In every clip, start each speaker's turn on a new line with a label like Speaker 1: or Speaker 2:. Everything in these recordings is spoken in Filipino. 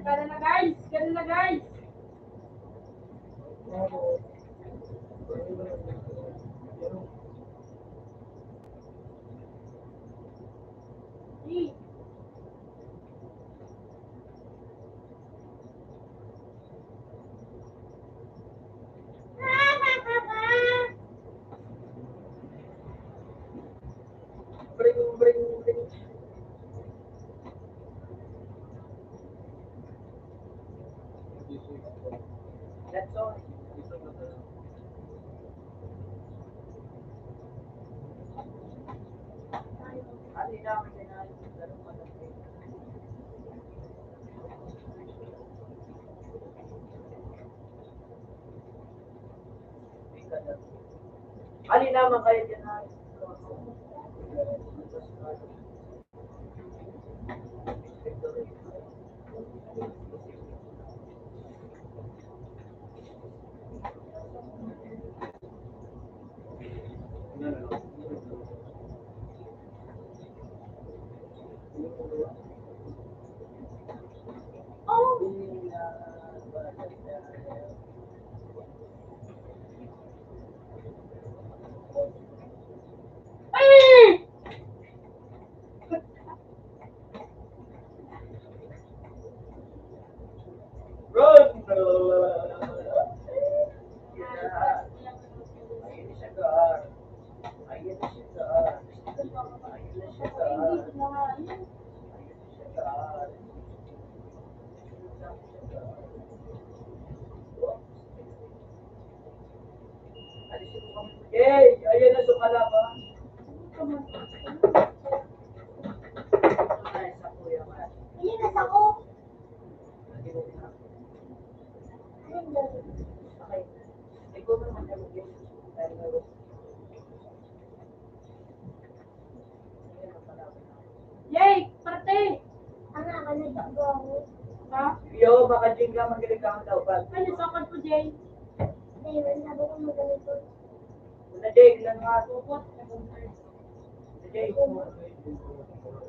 Speaker 1: Gana na guys! Gana na guys!
Speaker 2: Ali naman kayo dyan na.
Speaker 1: Eh, ayan na sumala ba? Yay! Parte! Ha?
Speaker 2: Yo, baka dyan ka magaling ka ang tawag.
Speaker 1: Ay, nasakad ko, Jay.
Speaker 2: Una Jay, ilan nga tukot? Jay.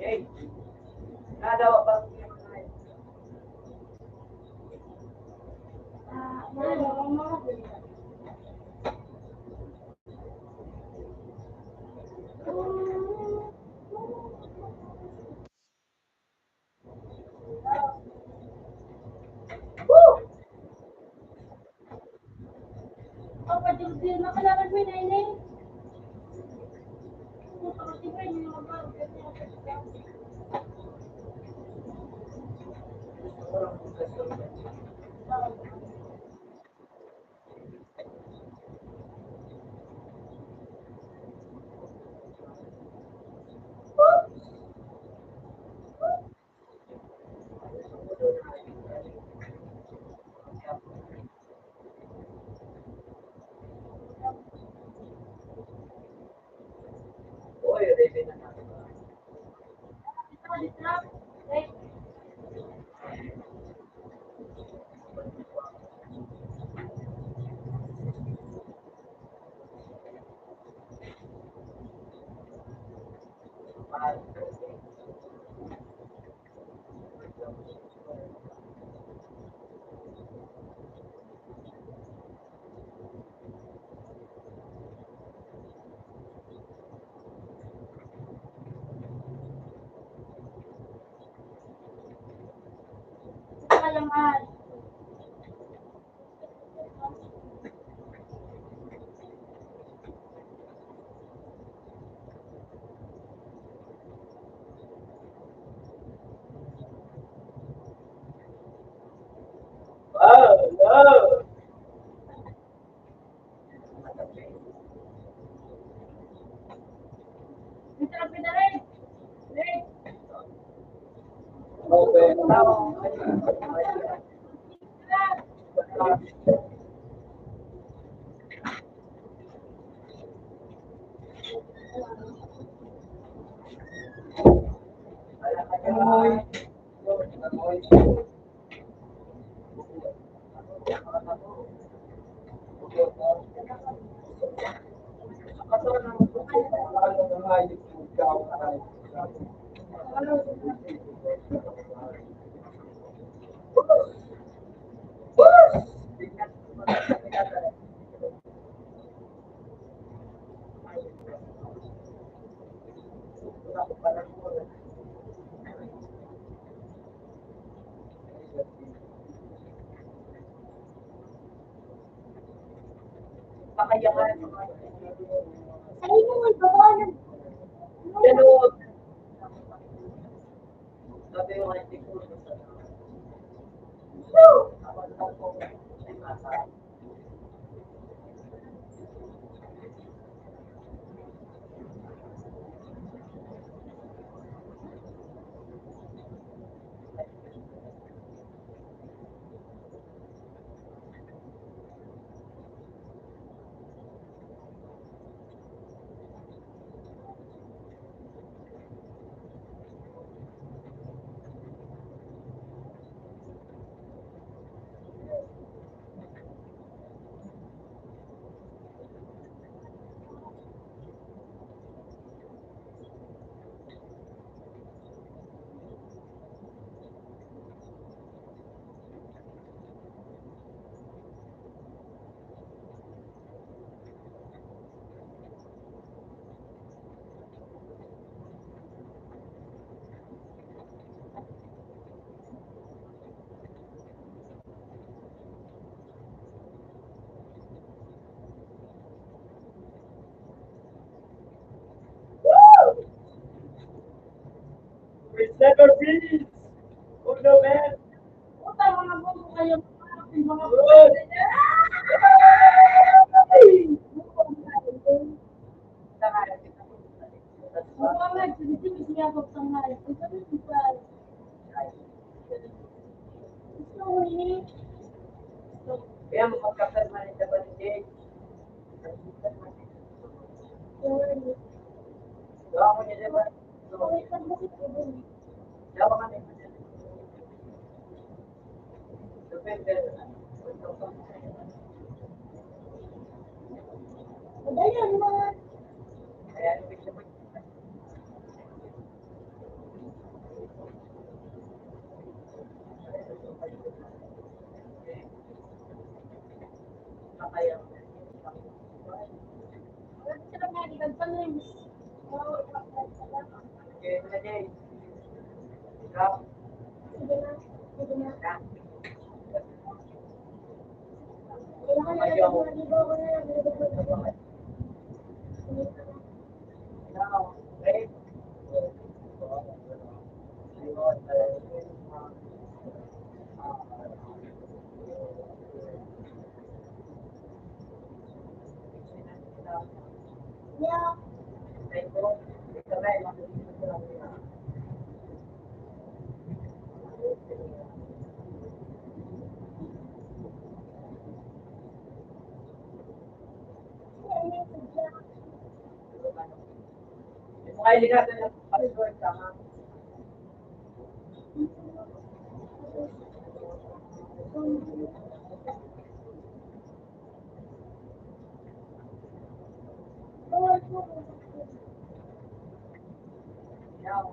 Speaker 2: Jay. Nadawa ba?
Speaker 1: Oh, pwede makalaman mo yun, Aileen.
Speaker 2: Oy, ready na natin.
Speaker 1: Kalaman.
Speaker 2: Pakayakan.
Speaker 1: Sa inyo, may bawa ng...
Speaker 2: Pero, sabi yung mga ko sa It's never peace. Oh no, man.
Speaker 1: Puta, mga bobo kayo. Mga
Speaker 2: Good.
Speaker 1: Muhammad, hindi siya ako tanghal. Ito na siya. Gusto mo ni?
Speaker 2: Kaya magkakaroon na ba ni Jay? Gawa mo niya, diba? Gawa ka niya.
Speaker 1: Madali mga
Speaker 2: Kaya, ibig sabihin, kaya.
Speaker 1: sila nga nagpanis.
Speaker 2: Kaya na Jay. Gawa.
Speaker 1: Sige na. Sige na.
Speaker 2: Gawa.
Speaker 1: Wala ka na lang mga libo ko na lang.
Speaker 2: Now, right?
Speaker 1: Yeah.
Speaker 2: Mga iligatan ng password, tama? Now,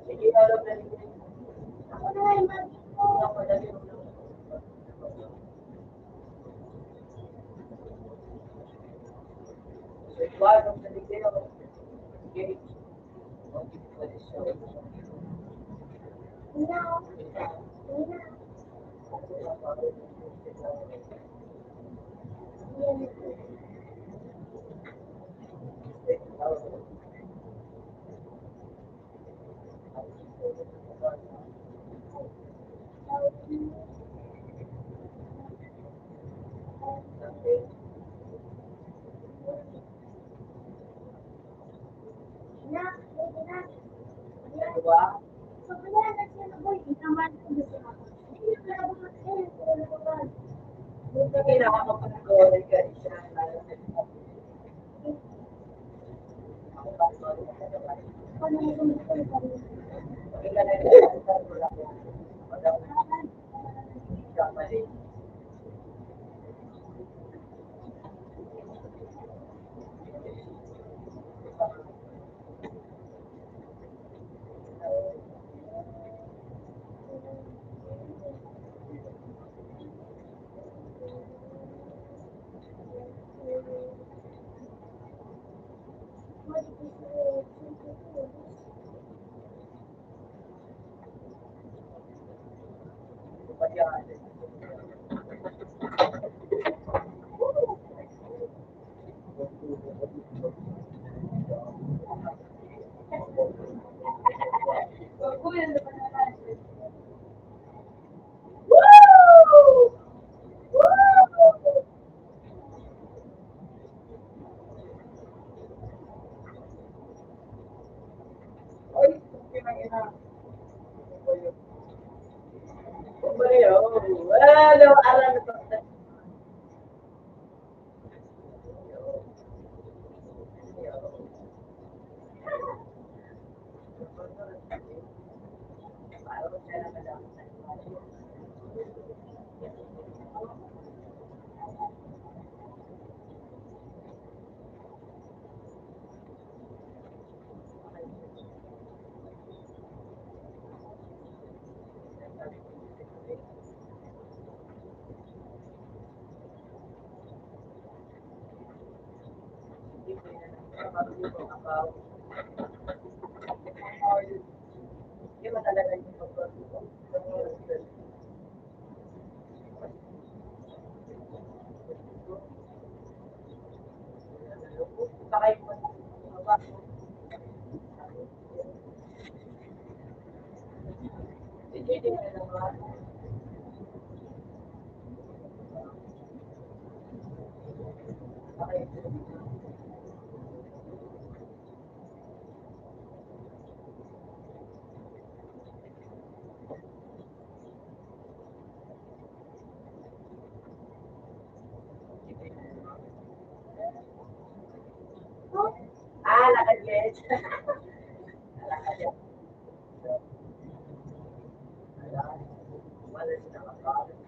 Speaker 2: sige, alam na rin.
Speaker 1: Ako na yung mag-ito.
Speaker 2: Igual, sa ligero. Okay.
Speaker 1: No. No.
Speaker 2: Dalawa. Sige na ako mag-call ka isa. Ano, alam na to. Hindi mo talaga yung pagbabago. Saka yung pagbabago. Hindi din na naman. Ah, nakagets. Nakagets. Wala siya nakakaalam.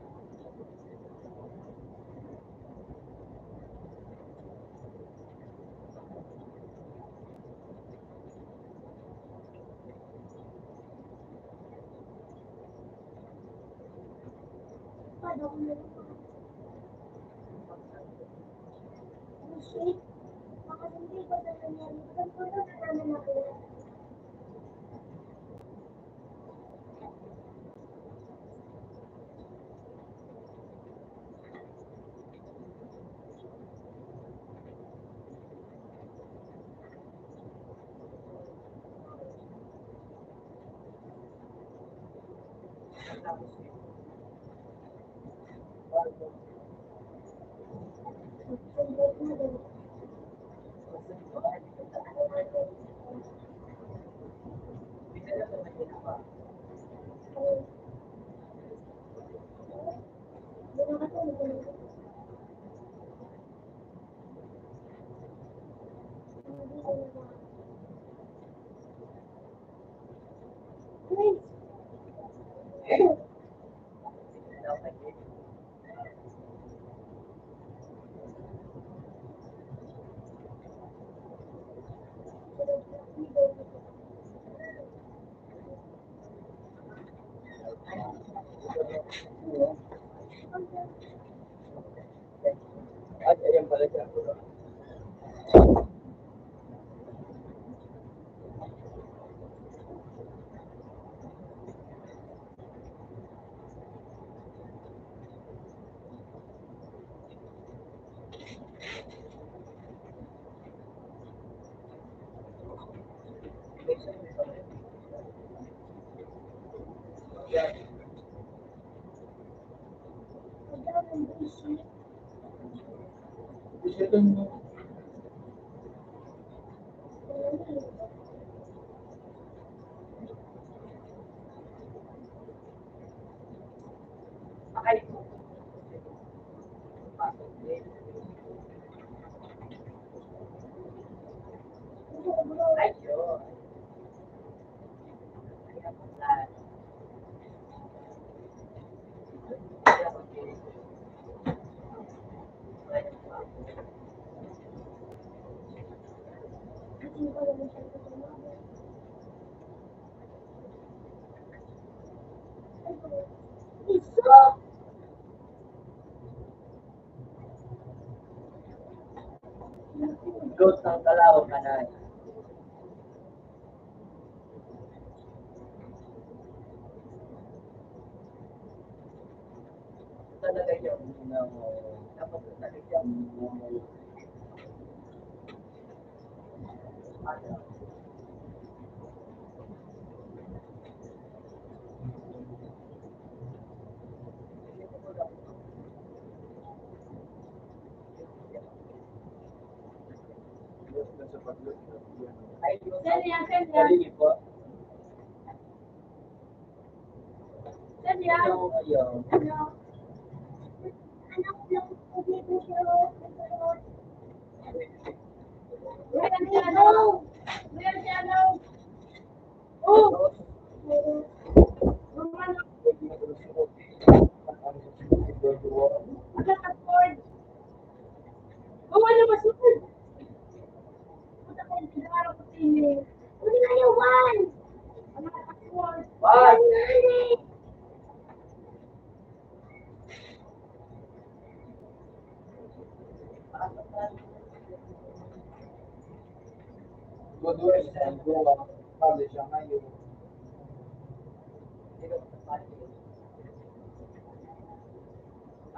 Speaker 2: At ayan pala siya. Okay. Ayun. Goat ng Calao, Kanay. talaga yun. Dapat talaga yun.
Speaker 1: Celia, Celia. Celia. Ano? Anak lang po dito siya. Meron siya, ano? Meron siya, ano? Oh! Ano? Mag-afford. Oh, ano ba sir? Puta ko yung pinaro ko sini. Uli nga yung one. Mag-afford.
Speaker 2: Bye!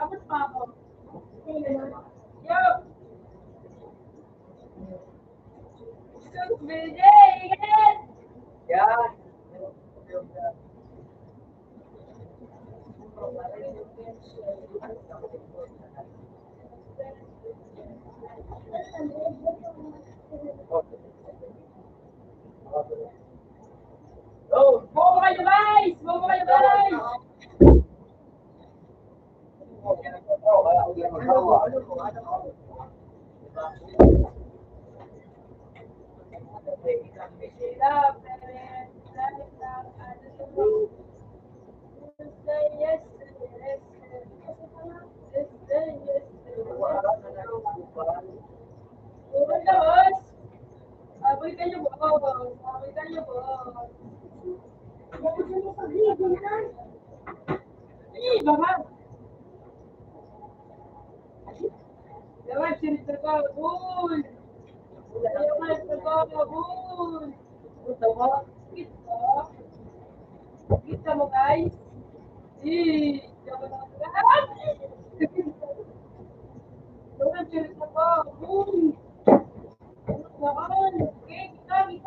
Speaker 1: Tapos pa ako. Yo! Sus, BJ! Ingat!
Speaker 2: Yan. Oh,
Speaker 1: Buo mo kayo guys! Buo mo kayo guys! Love, parents, love, ano to mo? Tuesday, yes, yes, Tuesday, yes, Bukan ka, boss? Aboy kayo, boss. Aboy kayo, boss. Ih, baka. Dapat sinita ka, boy. Dapat ka, boy. Kita. Kita mo, guys. Ih, dapat ka. Dapat sinita ka, boy. Saan? Okay, kita.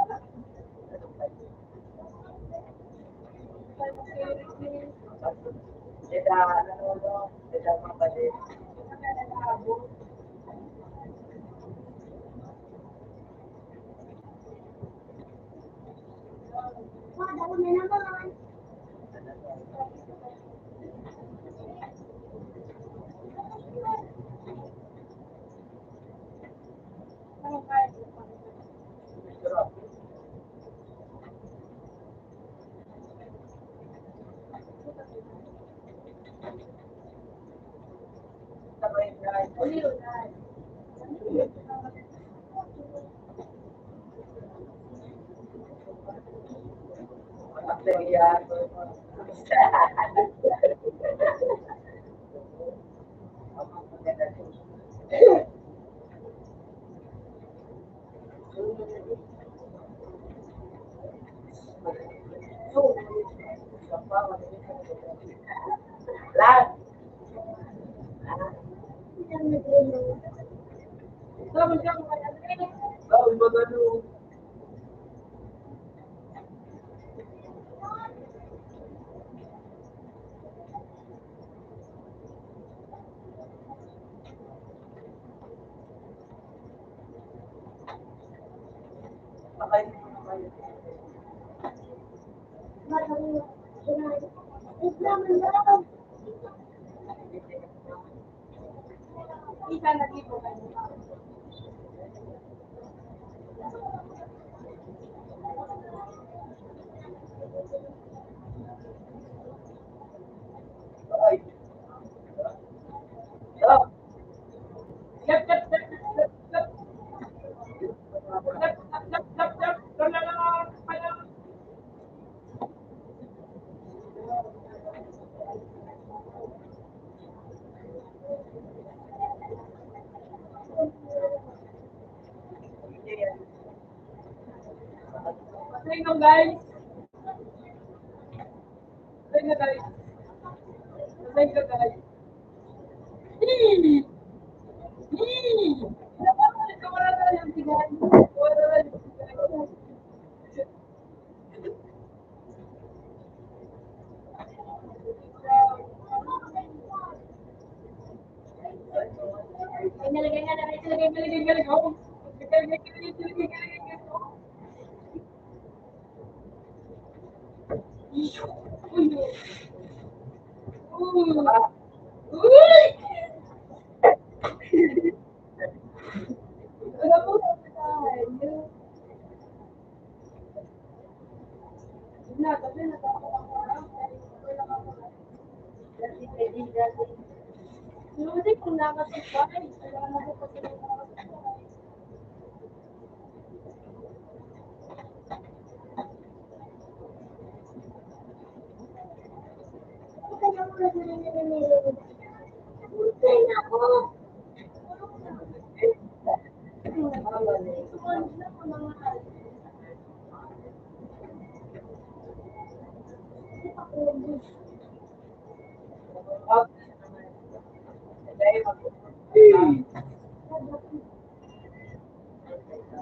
Speaker 2: sila, sila mabalik. Sabay guys. Masaya. Lahat. Bawal magano.
Speaker 1: Isa na dito kayo. Yap, yap, yap, yap, yap. Yap, yap, yap, yap, yap. Wala. Patay nyo, guys. Patay na, guys. Patay ka, guys. Ay, nalagay nga na. Nalagay. Oh. Nalagay. Uy. Uy. Alam mo, tayo. Na, kasi nakakawala. Hindi kung nakasipay. Alam mo ko kasi nakasipay. Putay ako.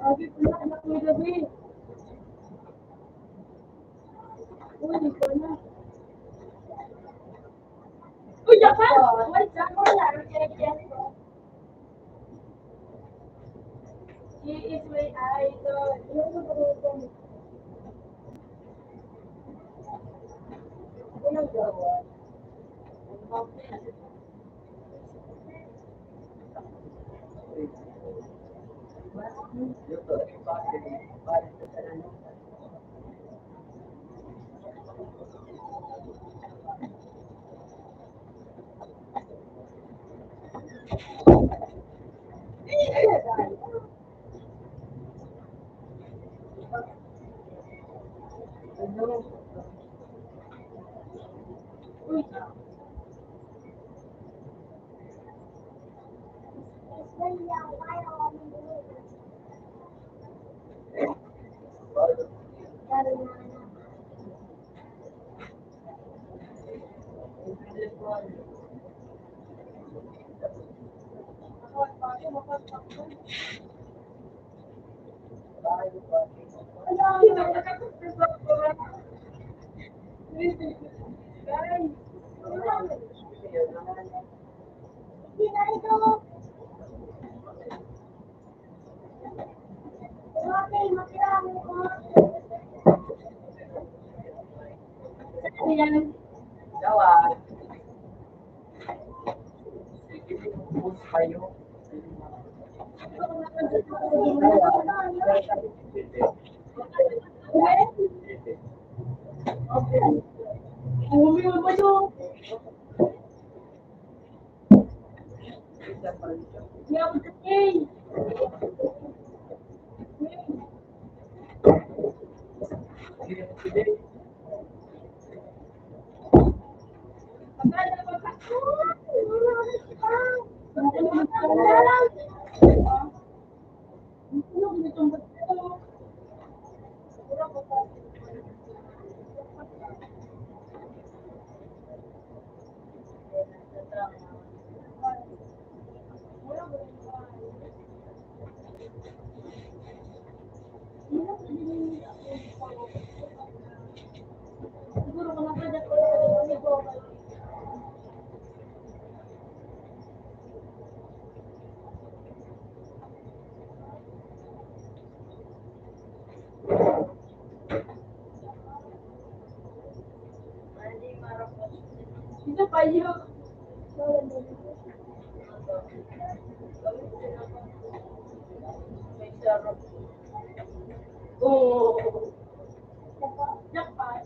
Speaker 1: Sabi ko na, anak mo gabi. Uy, hindi ko na. Uy, Japan! Uy, Japan! He is my idol. Ano ba ito? Ano gawa? Uy, Ayan. Umiwan pa yun. Yeah, but the thing. Siguro kung nakadat ko sa Ito pa yun. Oh. Japan.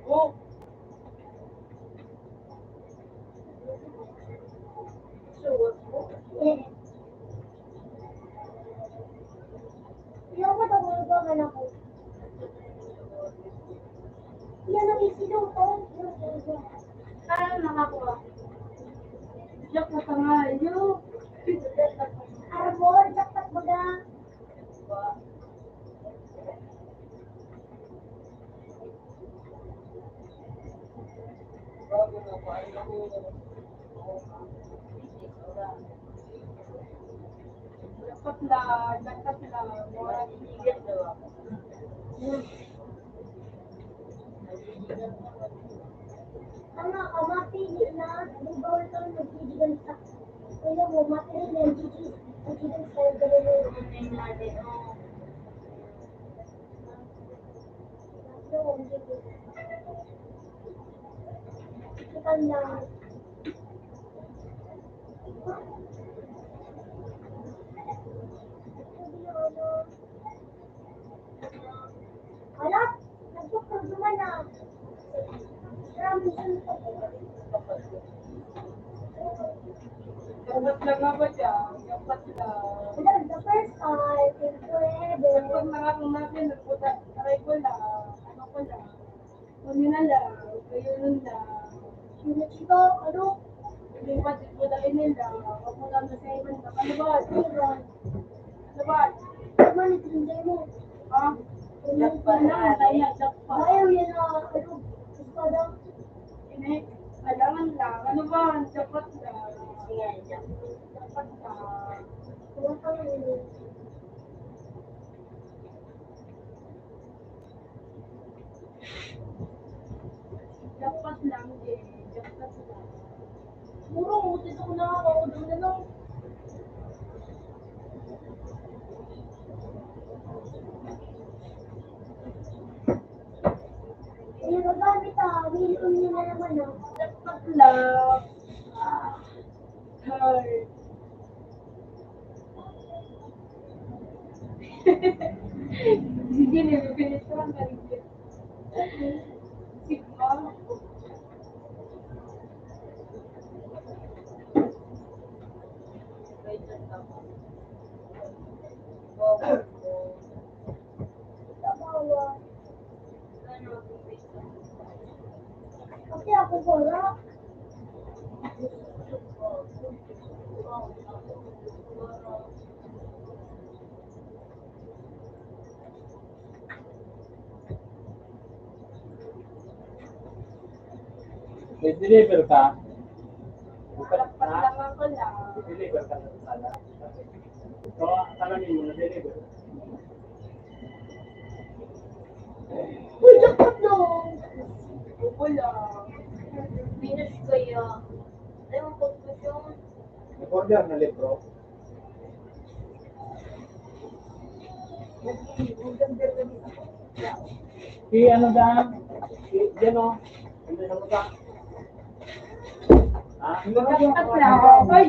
Speaker 1: Oh. Yung matagol ba man ako? Yan ang isilong ko. Parang nakakuha. Jack na tangayo. Arbor, jackpot baga.
Speaker 2: Dapat lang, mura tigil daw.
Speaker 1: Tama ka, mapili na. Di ba ito nagsidigan sa... Kaya mo, mapili na yung nagsidigan sa gano'n yung online natin. Kita lang. Hala, nagsusunduman na.
Speaker 2: Dapat lang nga ba siya? Dapat lang.
Speaker 1: The first time in forever.
Speaker 2: Dapat na nga kung natin, nagpunta, aray ko lang, ano ko lang. Kung yun na lang, kayo nun lang.
Speaker 1: Sinachika, ano?
Speaker 2: Hindi pa titulain nila, huwag mo lang na sa iban ka. Ano ba? Ano ba?
Speaker 1: Tama, nagsinday mo.
Speaker 2: Ha? Jackpot na, kaya jackpot.
Speaker 1: Ayaw yan na, ano, espada.
Speaker 2: Ini, kailangan lang. Ano ba? Jackpot lang. Jackpot lang.
Speaker 1: Tumatang mo.
Speaker 2: Jackpot lang, eh. Jackpot lang.
Speaker 1: Muro, mutis ako nakaka-order na lang. Hindi nagamit willing nyo na naman
Speaker 2: Jackpot lang. Heart. Hindi nila pinituan ka rin. Sigma.
Speaker 1: Tabawa. Kasi ako wala.
Speaker 3: May deliver ka?
Speaker 2: Jackpot lang ako lang.
Speaker 3: Deliver ka na sana. So, tanongin mo na deliver.
Speaker 1: Uy, dapat no.
Speaker 2: Upo lang.
Speaker 1: Minus kaya. Ayaw ko po yung...
Speaker 3: Order na libro. Ano da? Yan o. Ano na mo ka? Ha?
Speaker 2: Jackpot lang. Ay!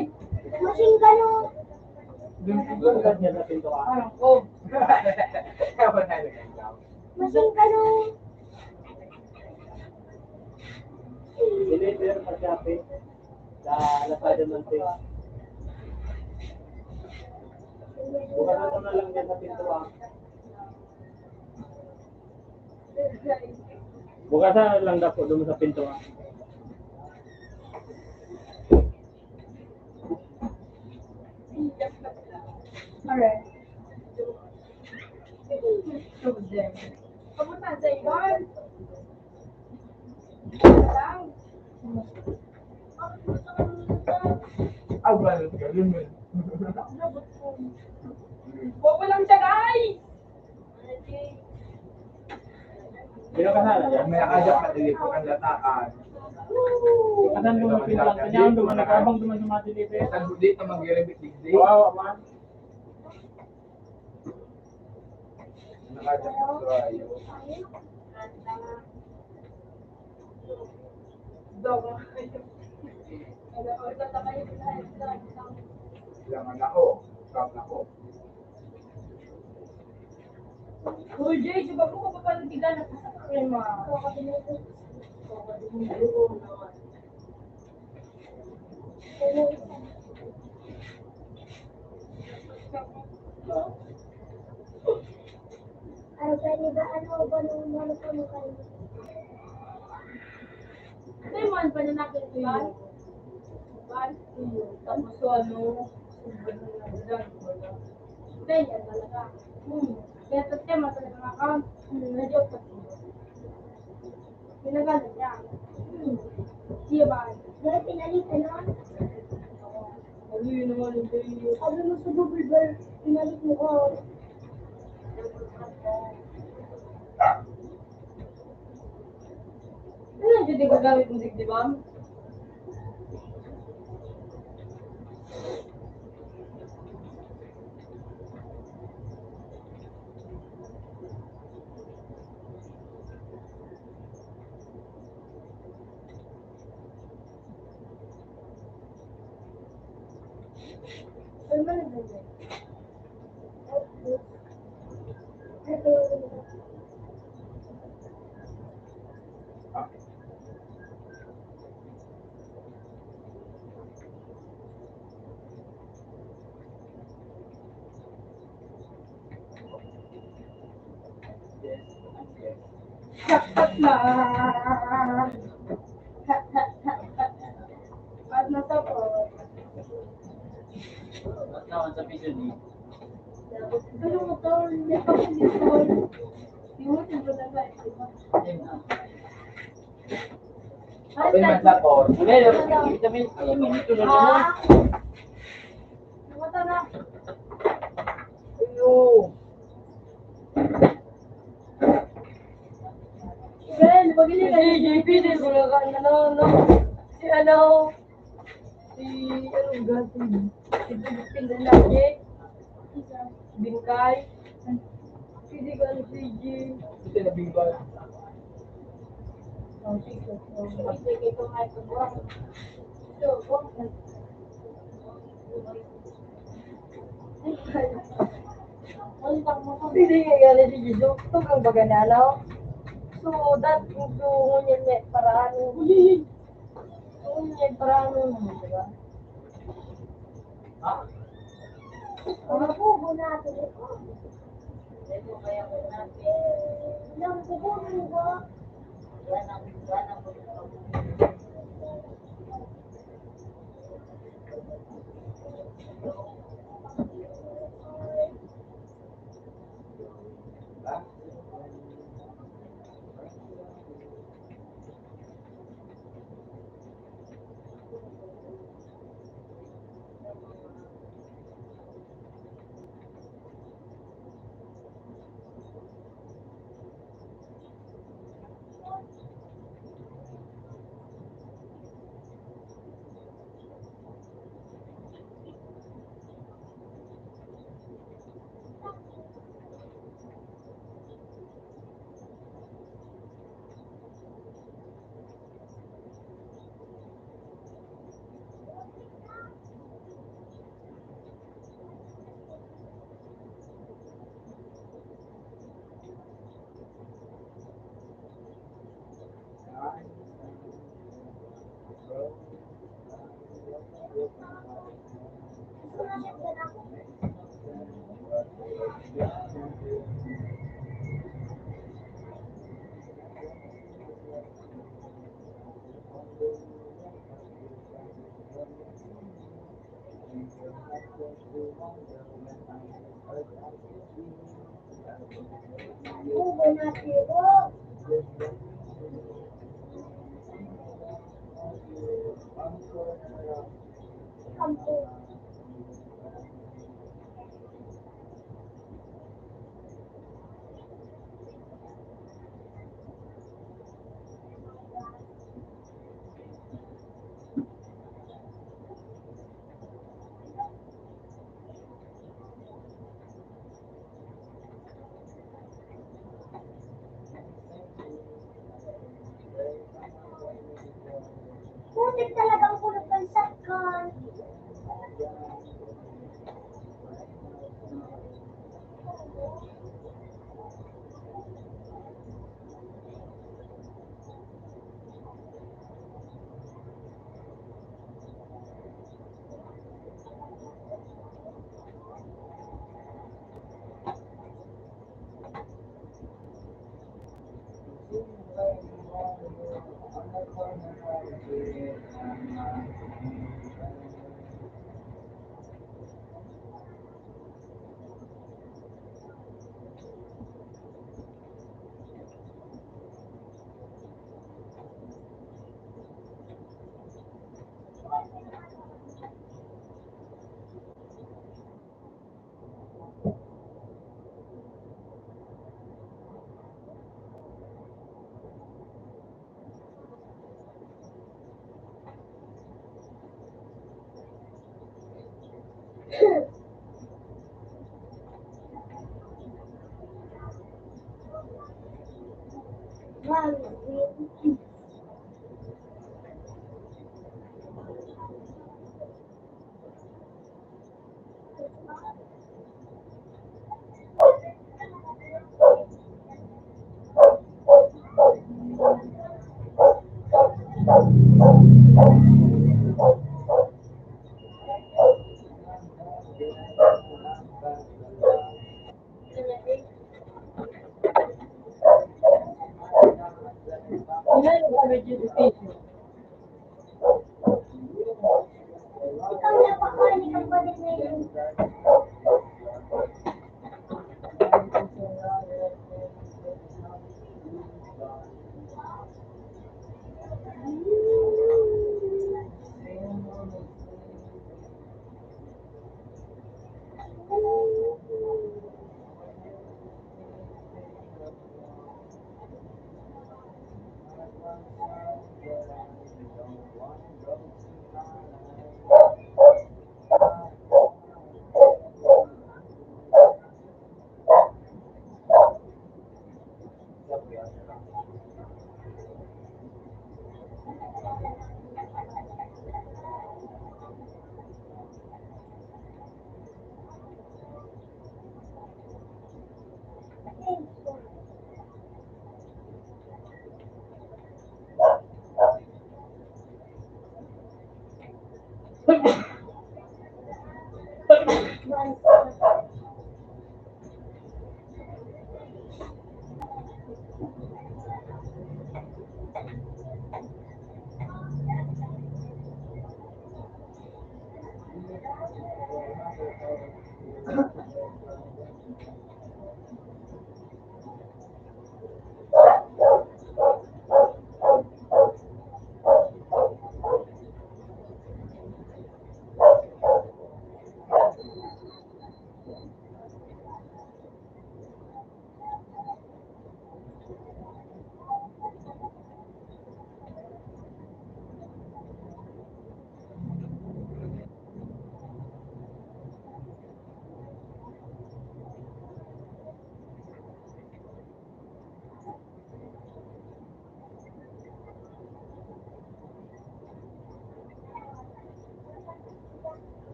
Speaker 1: Masing ka no.
Speaker 3: Agad niya sa pinto ka.
Speaker 2: Oh.
Speaker 1: Masing ka no.
Speaker 3: Deliver sa Shopee. Sa Lazada ng Pay. Bukasan mo na lang yan sa pinto ka. Bukasan lang daw po doon sa pinto ka.
Speaker 2: Alright. Kamusta sa iban? Lang. Huwag mo lang siya, guys!
Speaker 3: Sino ka na?
Speaker 4: May akajak na deliver ang latakan.
Speaker 3: Kasan mo na pinto lang. Kanya duman nag-abang duman sa mga deliver.
Speaker 4: Isang hudi na mag-iremit digdi.
Speaker 3: Wow, man.
Speaker 4: Nakajak na surayo.
Speaker 2: Dog. Nag-order na kayo sa
Speaker 4: Ilangan ako. Stop na ako.
Speaker 2: Uy, Jay, di ba po kapapaligilan na sa krema?
Speaker 1: Ano pwede ba, ano ba nung ano pa mo kayo?
Speaker 2: Ito yung man pa na nakikita. Tapos ano, ganyan talaga. Kaya sa tema talaga ng account, medyo pati. Ginagamit niya. Diba?
Speaker 1: Dahil pinalitan nun.
Speaker 2: Ano yun naman, hindi.
Speaker 1: Sabi mo sa Google Bar, pinalit mo ko.
Speaker 2: Ano yung hindi gagamit ng digdibam?
Speaker 1: Ano ba nagdagdag?
Speaker 2: Cut na! At natapos.
Speaker 3: At naman sa piso ni.
Speaker 2: Ano mo to? Hindi pa ko dito. Iwutin mo na ba?
Speaker 4: Sabi man sa po,
Speaker 3: Well, kami minito na naman.
Speaker 2: Mata na.
Speaker 4: Ano?
Speaker 2: Ben, pagili ka ni JP, di ko lang ano. Si ano? Si anong gati? Si Pindanlaki. Bingkay. Hindi ko ano si G.
Speaker 4: Hindi na bimbal.
Speaker 2: Oh, sige.
Speaker 1: Sige, ito nga ito.
Speaker 2: Hindi nga galing si G. Ito kang baga na, no? So, that kung ngunyan niya para ano. Ngunyan niya para ano. Diba?
Speaker 1: Ano po, natin ito. Ito kaya ko natin. Ilang kukunin ko. Yan ang Ubo natin ito. Kampo. Putik talagang kulog ng shotgun. Mom,
Speaker 2: Ilan yung emergency station?
Speaker 1: ikaw napakain, ikaw pa din ngayon.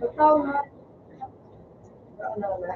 Speaker 2: Ikaw na. Ikaw na wala.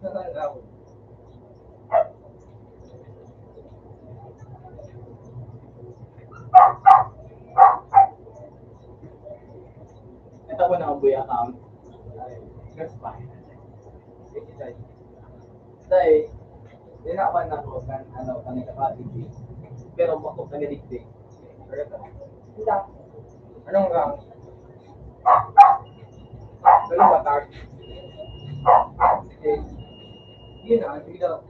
Speaker 4: Ito ko na ang buya account. That's fine. Dahil, dinakuan na ko kan kanila kapatid. Pero bako ka niligdig.
Speaker 2: Hindi.
Speaker 4: Anong rank? Anong batard? Okay. Yun na, sige daw.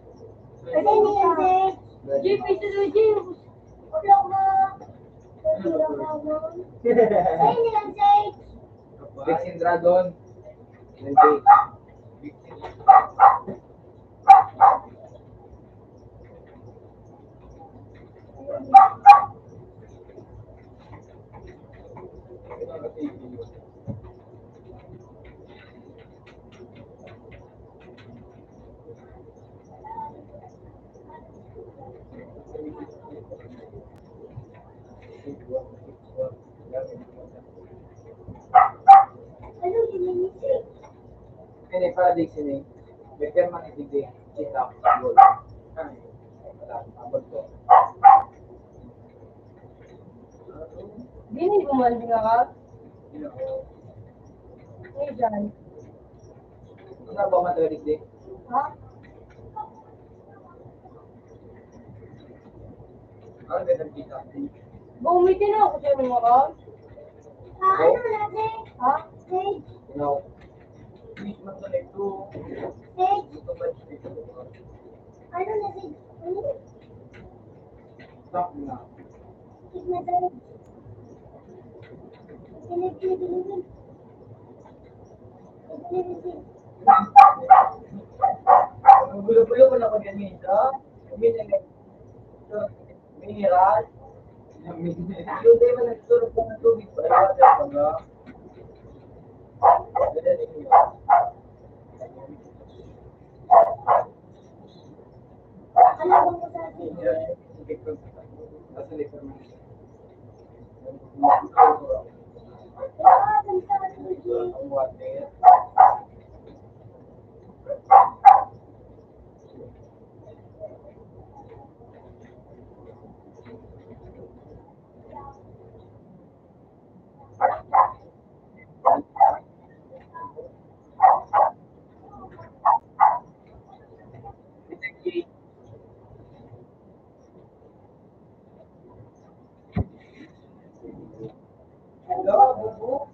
Speaker 1: Pwede niya, Jake.
Speaker 2: JP, tuloy, JP.
Speaker 1: Wala ka. Wala ka mo. Pwede niya, Jake.
Speaker 4: Vixen Dragon. Nandiyo. Vixen.
Speaker 1: Ano yun, Jake?
Speaker 4: Ini para Vixen eh. May pirma ni Vixen. Kita. Goal. Ay, wala. Abot ko.
Speaker 2: Hindi gumanding ka.
Speaker 4: Yun ako.
Speaker 2: Hindi dyan.
Speaker 4: Ano ba matalig din?
Speaker 2: Ha?
Speaker 4: Ano ba ang kita?
Speaker 2: Bumitin na ako sa'yo mga ka.
Speaker 1: Ano na, Jake?
Speaker 2: Ha?
Speaker 1: Jake?
Speaker 4: You know, please matalig to.
Speaker 1: Jake?
Speaker 4: Gusto ba dito?
Speaker 1: Ano na, Jake? Ano?
Speaker 4: Stop na.
Speaker 1: Jake na, Jake. Pinipilitin. Pinipilitin.
Speaker 4: Gulo-gulo ko na ko ganyan, ha? Ganyan na. Mineral. Yung tayo man nagtulog ko ng tubig pa. Iwan na ko nga. Ganyan yun.
Speaker 1: Ano ba mo sa akin?
Speaker 4: Nasa likod mo.
Speaker 1: Ah, ganda ka, Jake.
Speaker 4: Ang water. Hello, bubu.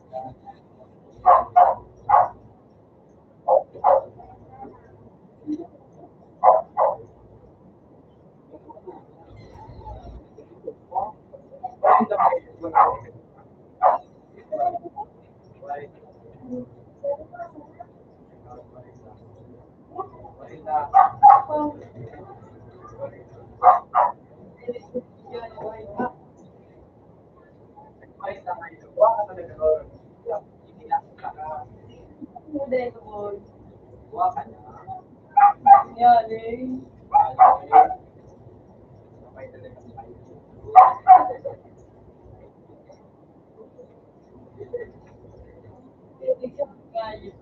Speaker 2: Hindi ito boy.
Speaker 4: Waka na.
Speaker 2: Yan eh.
Speaker 4: Sabay talaga tayo.
Speaker 2: Hindi siya kaya.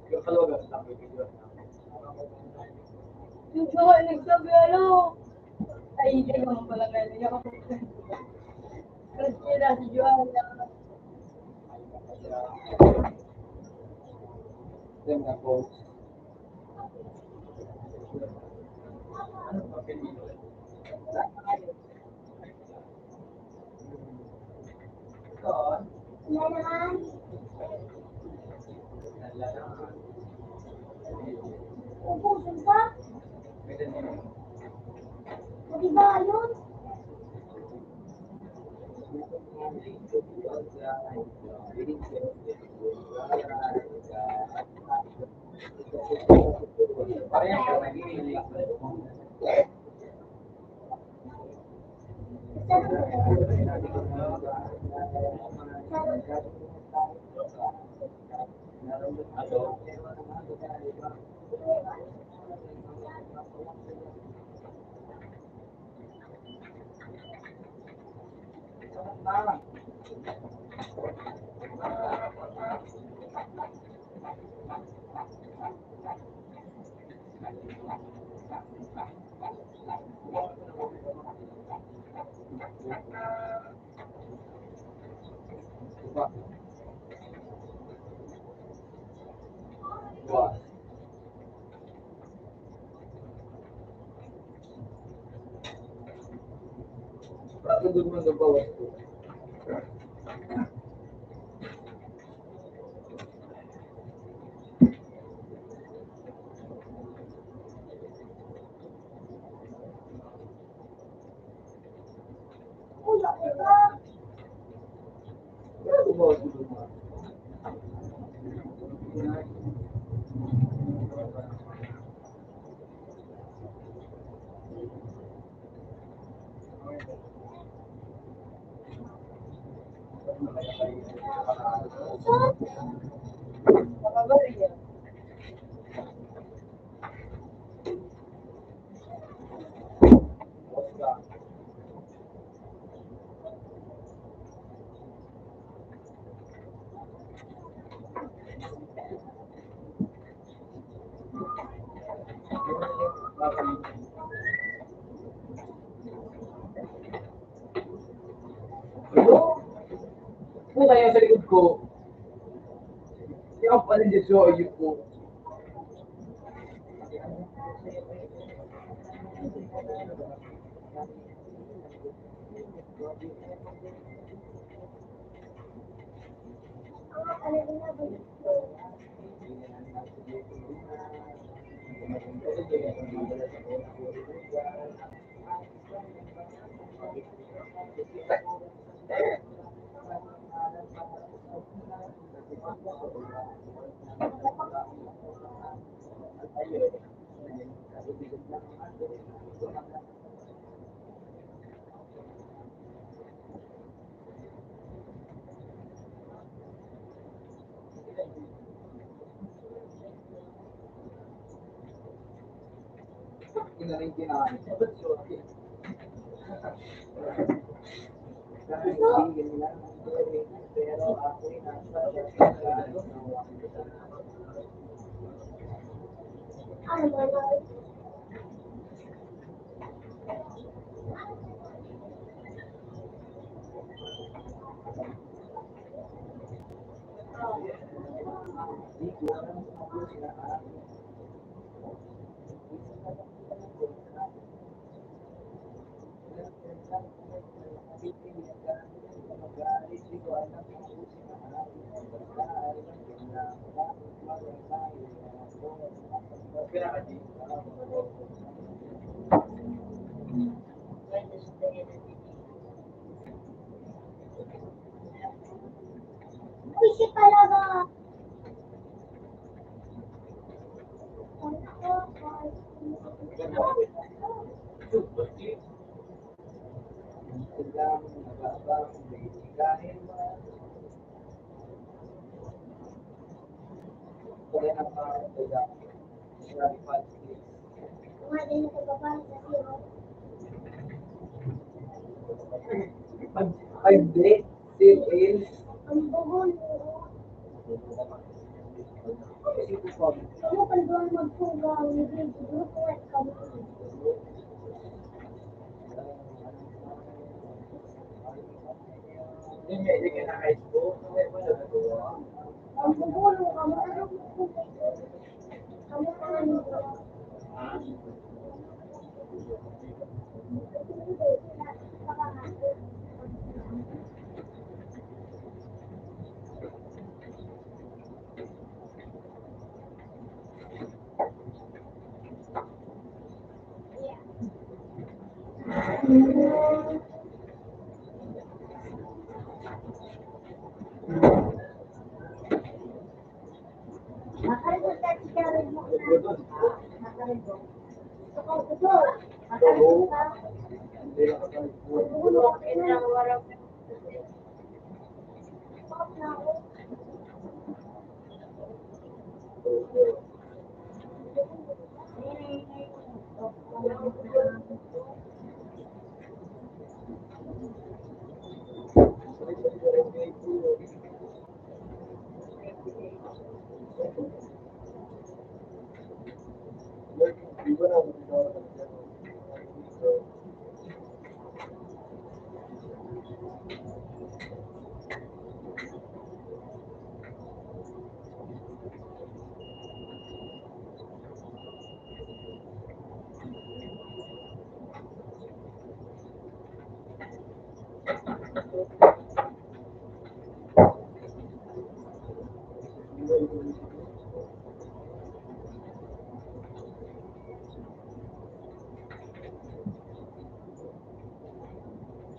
Speaker 4: Yung kalawagan lang, may video na.
Speaker 2: Yung mga nagsabi ano. Ay, hindi naman pala kaya. Hindi ako. Kasi na si Joanna.
Speaker 4: Then ako, ano ba pinili? Ito,
Speaker 1: Wala naman.
Speaker 4: nalalaan.
Speaker 1: Ubusin ka?
Speaker 4: May ganyan.
Speaker 1: O diba yun?
Speaker 4: Parang yung naging Doon mo nagabawas ko.
Speaker 1: Wala ka.
Speaker 4: Nagabawas ko doon mo.
Speaker 2: Makabalik yan.
Speaker 4: Ano? Kung kayo sa likod ko, hindi ako pala dyan sa ayun ko.
Speaker 1: Talaga na ba?
Speaker 4: Yun na rin kinakamit. Ba't short eh? Kasi hindi nila pero ako'y nasa
Speaker 1: Ano ba na? Uy, si talaga. Mga din sa babae sa zero.
Speaker 4: Hindi, still is.
Speaker 1: Ang bugol. Ano pa doon magpugaw? Hindi, siguro ko at kami.
Speaker 4: Yung medyo ka na high school, wala na to.
Speaker 1: Ang bugol, ang ano ko. Kamu na lang. Makaragod ka si Karen mo na. Makaragod. Ito. Makaragod ka. Bugol, okay na lang. Warap. Stop na ako.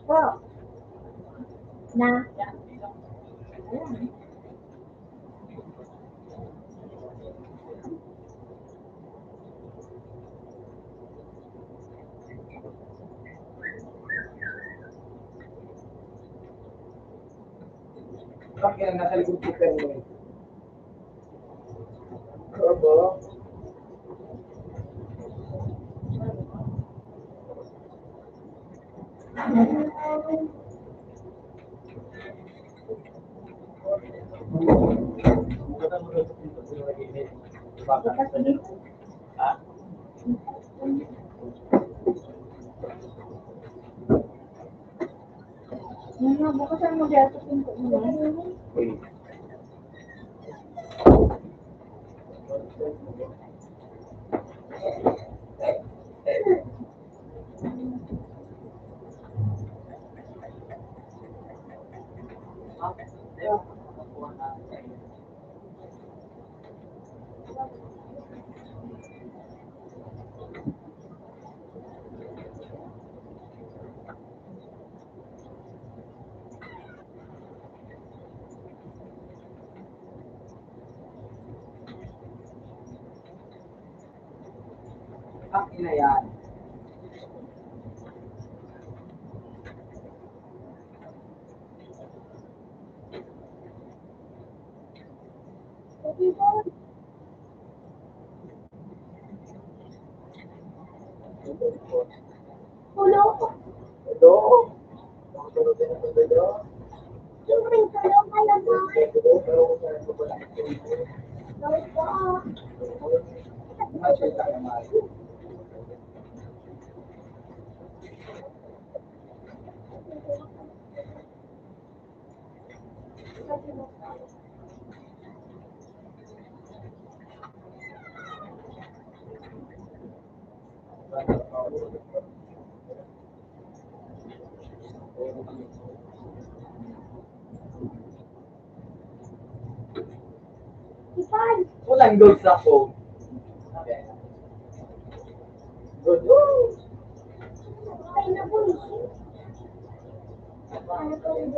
Speaker 1: Po. Na.
Speaker 4: Bakit yan, nasa likod ko pero Opo.
Speaker 3: Ha?
Speaker 1: Bukasan mo dyan sa pinto mo.
Speaker 4: Ang ina yan.
Speaker 1: Tulong ko.
Speaker 4: Ito. Tulog din ang ito.
Speaker 1: Yung ring tulong ka naman.
Speaker 4: Pero kung saan ko pala ito.
Speaker 1: Gawin ko.
Speaker 4: Masya ka naman.
Speaker 1: Ipan.
Speaker 4: Walang gold sa phone. Good.
Speaker 1: Ay na po. Ano po yung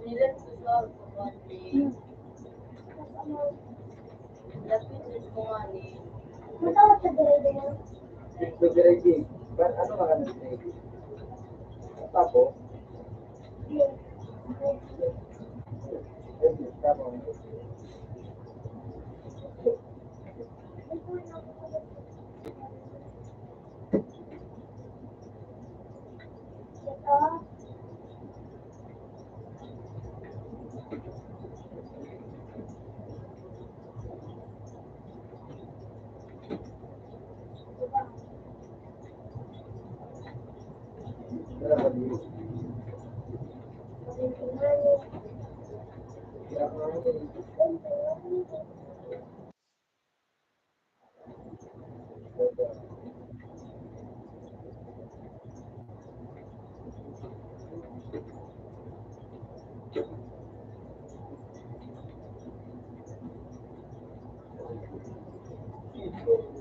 Speaker 2: Nilan sa sa pagkakali. Lapit is mo nga ni.
Speaker 1: matawag sa dire-dire.
Speaker 4: Ito diretso. Ano ka na diretso? Tapos, tapos,
Speaker 1: Ito.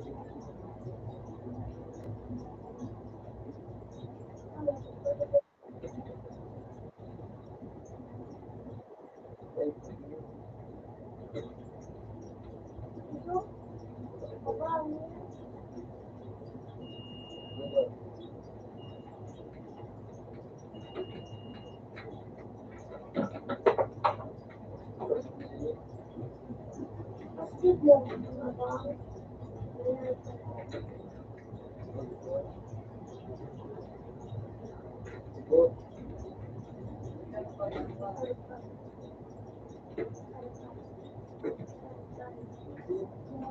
Speaker 1: Astig mo.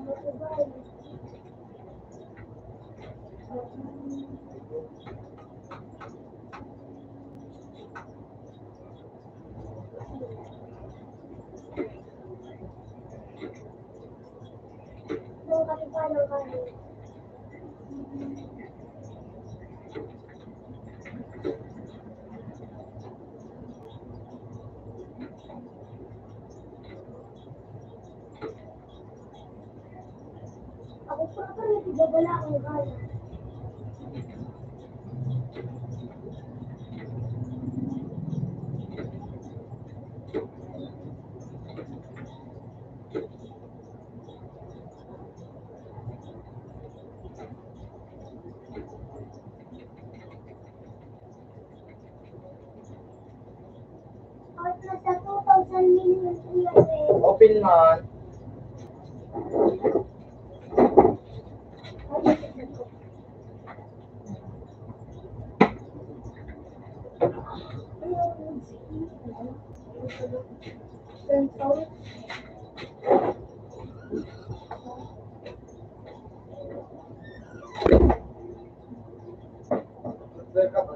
Speaker 1: matugal. Nung katipan ng kanin. Ako pa ka nagigabala ang gala. At nasa 2,000 million years eh.
Speaker 4: Open man. Sir ka ba?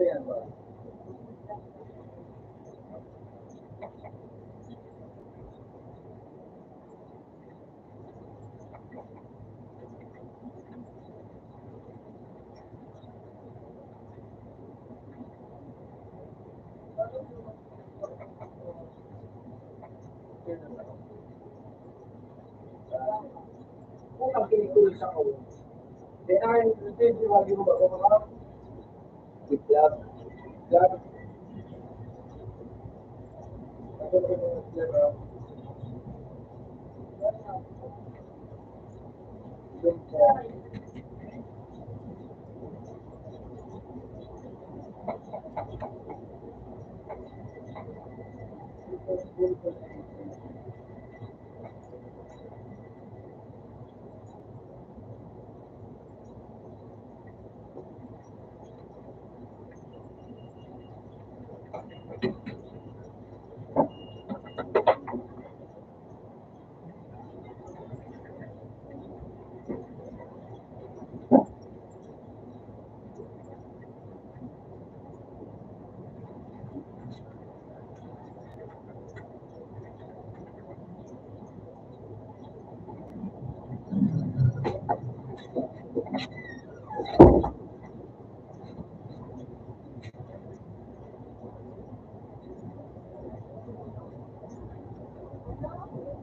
Speaker 4: Ayan ba? Kung ang kinikulit sa kawan, then ang hindi wagi mo ba kung mga itlog, itlog, ako na yung itlog, yung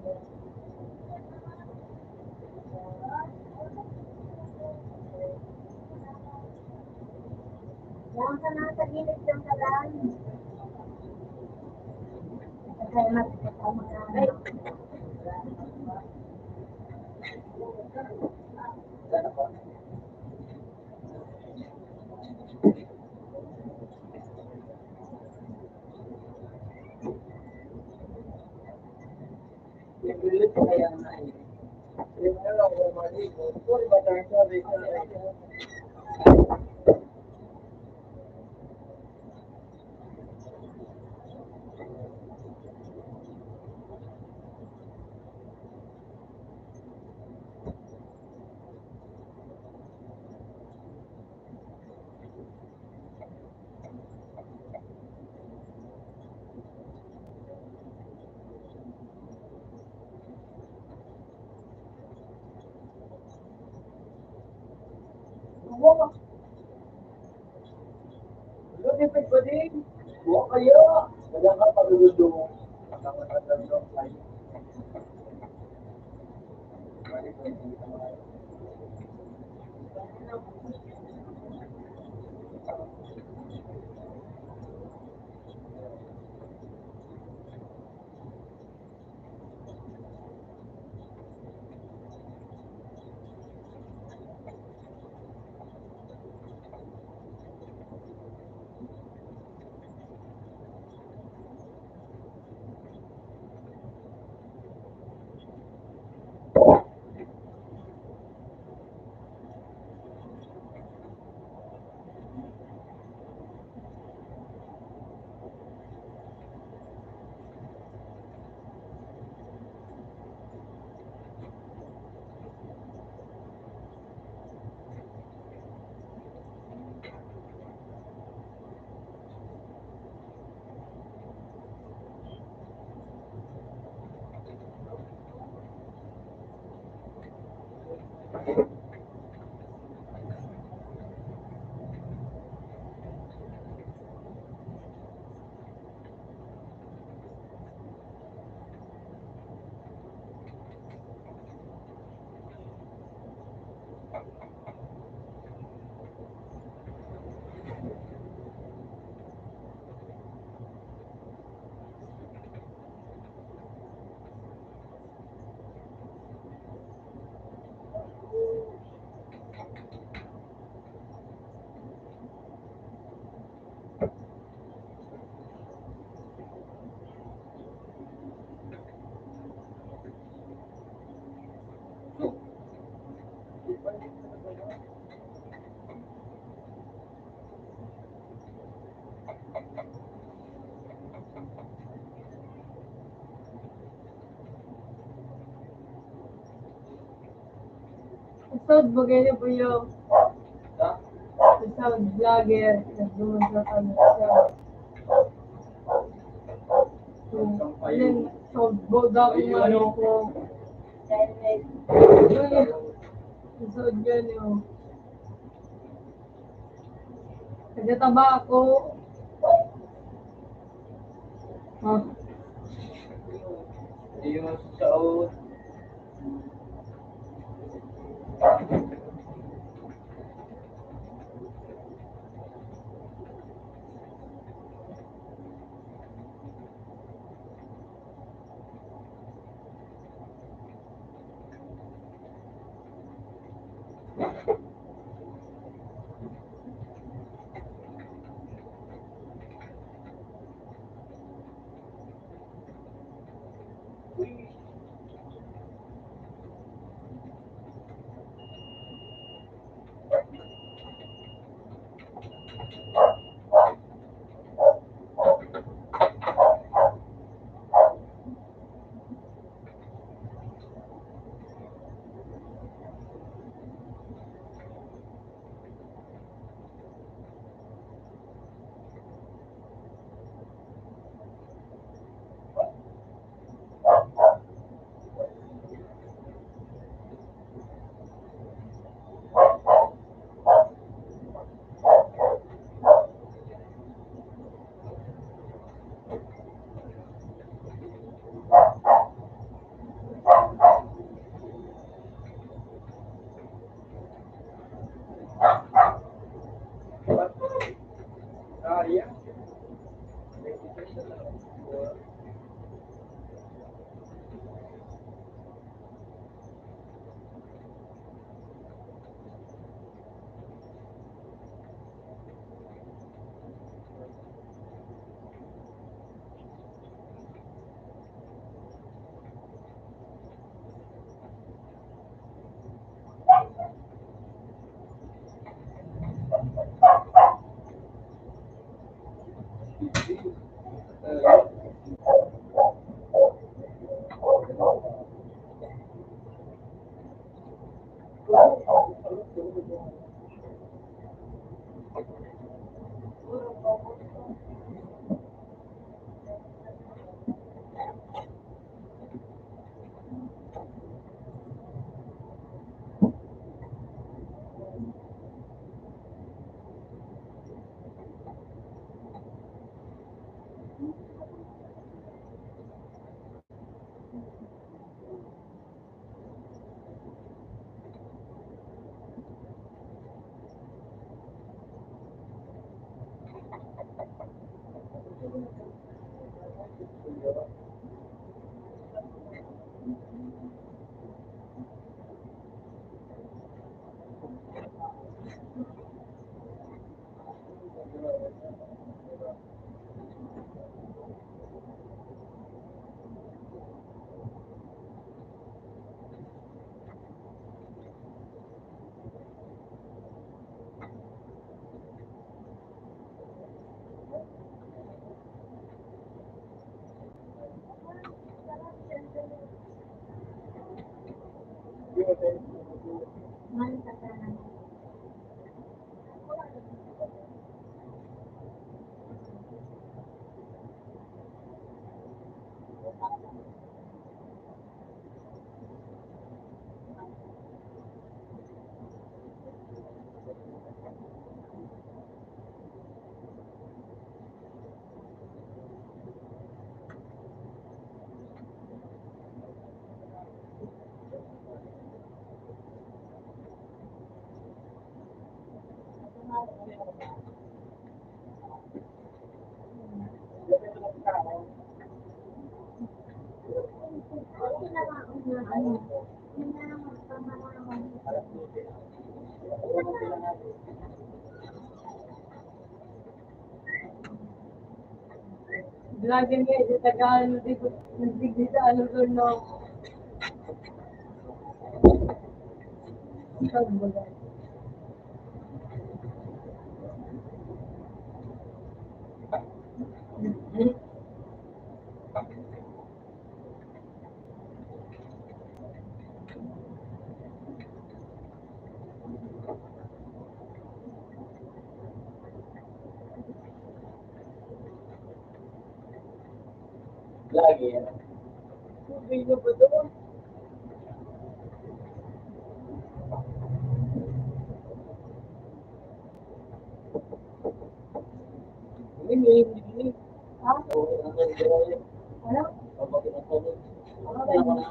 Speaker 1: Yan ka na sa gilid ng kalan. Kaya magkakasama ka. Ay,
Speaker 4: Nag-relate ko kaya na eh. Yung ano, kung mali ko. Sorry ba tayo? Sorry. Lutipid ba din? Buwa kayo. Wala ka pagulong. Nakakatagal yung flight.
Speaker 2: Sound magaling po yung sound vlogger. Nagdumunta ka na siya. Alin, sound board ako ano ko. Yung sound yun yung nagtataba ako. Ha?
Speaker 4: Yung sa
Speaker 1: Man, kasalanan. Ano na lang ang ano? Yun na lang magpamalaman.
Speaker 2: Lagi nga, sa Tagalog, hindi sa ano doon, no? Saan ba yan?
Speaker 4: Lagi yan.
Speaker 2: Tubig na ba doon?
Speaker 4: Hindi.
Speaker 2: Ha?
Speaker 4: Oo, ang ganda yun.
Speaker 2: Ano?
Speaker 4: Kapag inatanong,
Speaker 2: Okay.
Speaker 4: ako na.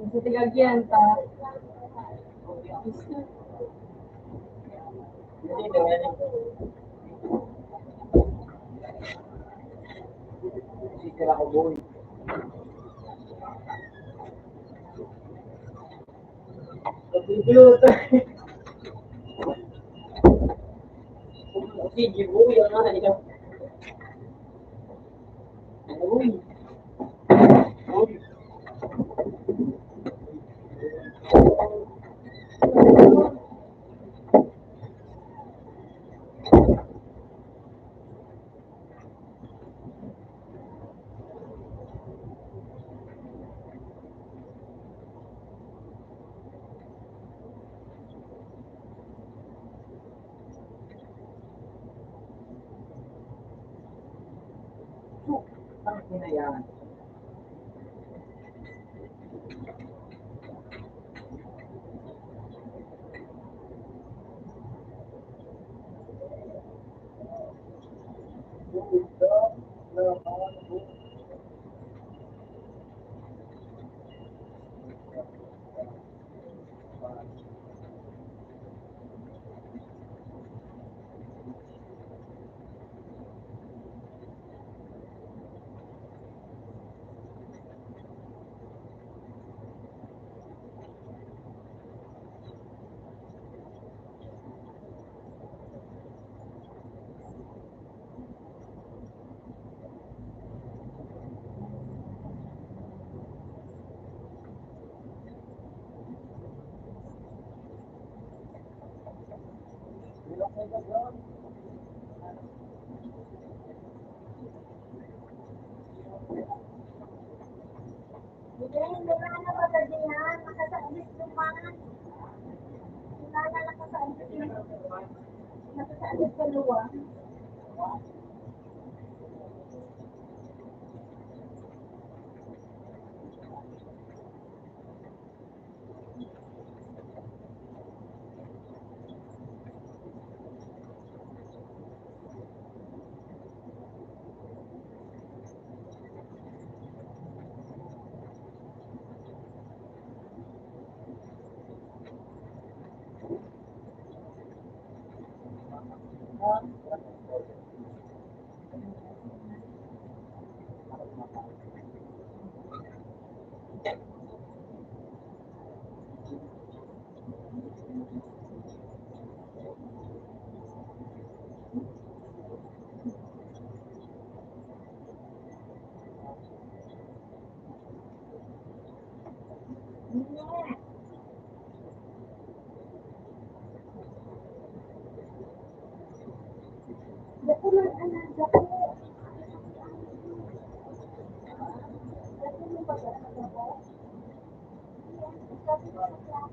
Speaker 2: Sa Tigagyan, ta.
Speaker 4: Hindi naman. Sikira ko boy.
Speaker 2: Nagluluto.
Speaker 4: Sige, boy, ang nga niya. Boy. Boy. Ang hinayaan.
Speaker 1: Hindi, hindi na na maganda yan. Makasabis naman. Wala na nakasabis na. Nakasabis ka luwa. Hindi. Dako man, anak, dako. Dako mo ba dako? Dako mo ba dako?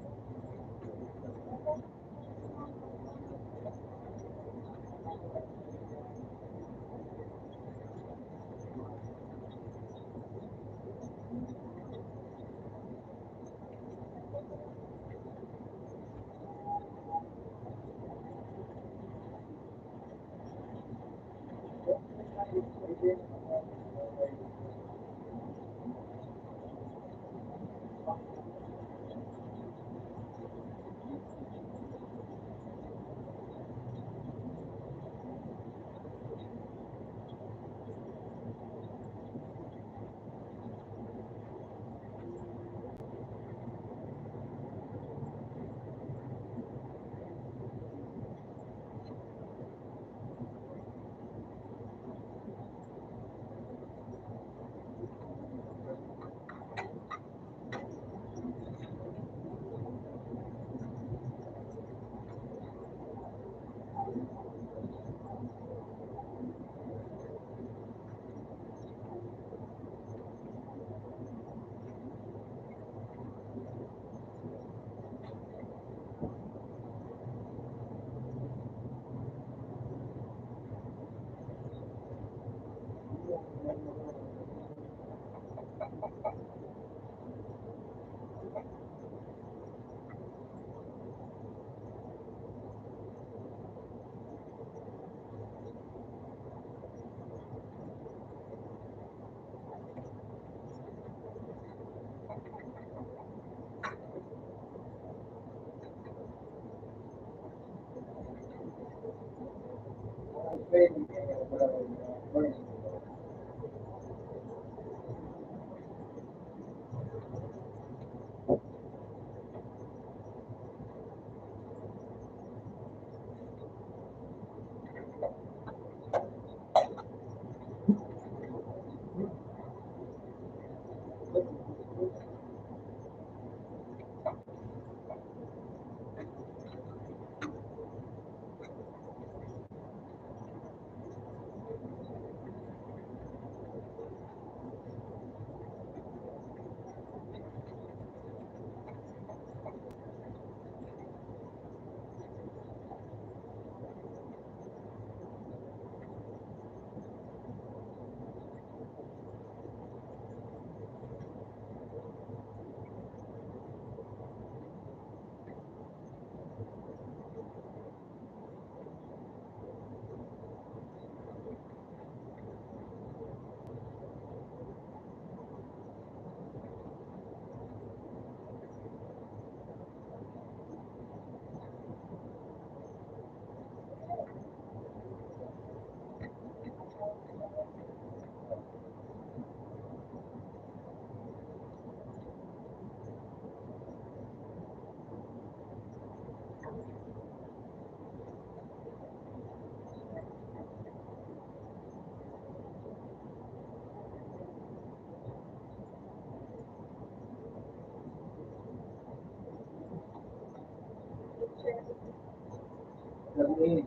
Speaker 4: Sabihin.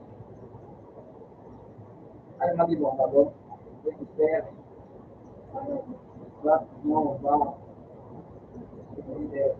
Speaker 4: sabi mo, bago? Sister. But, no, ba? Sister.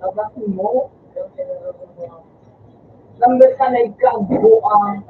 Speaker 4: Nabati mo, lambat ka na ikabuang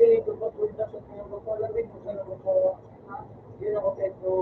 Speaker 4: Yun ito pa punta sa pinagpapalamig mo sa nagpapawa. Yun ako Pedro.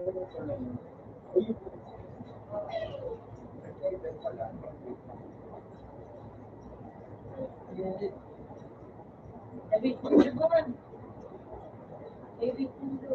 Speaker 2: Everything is gone. Everything is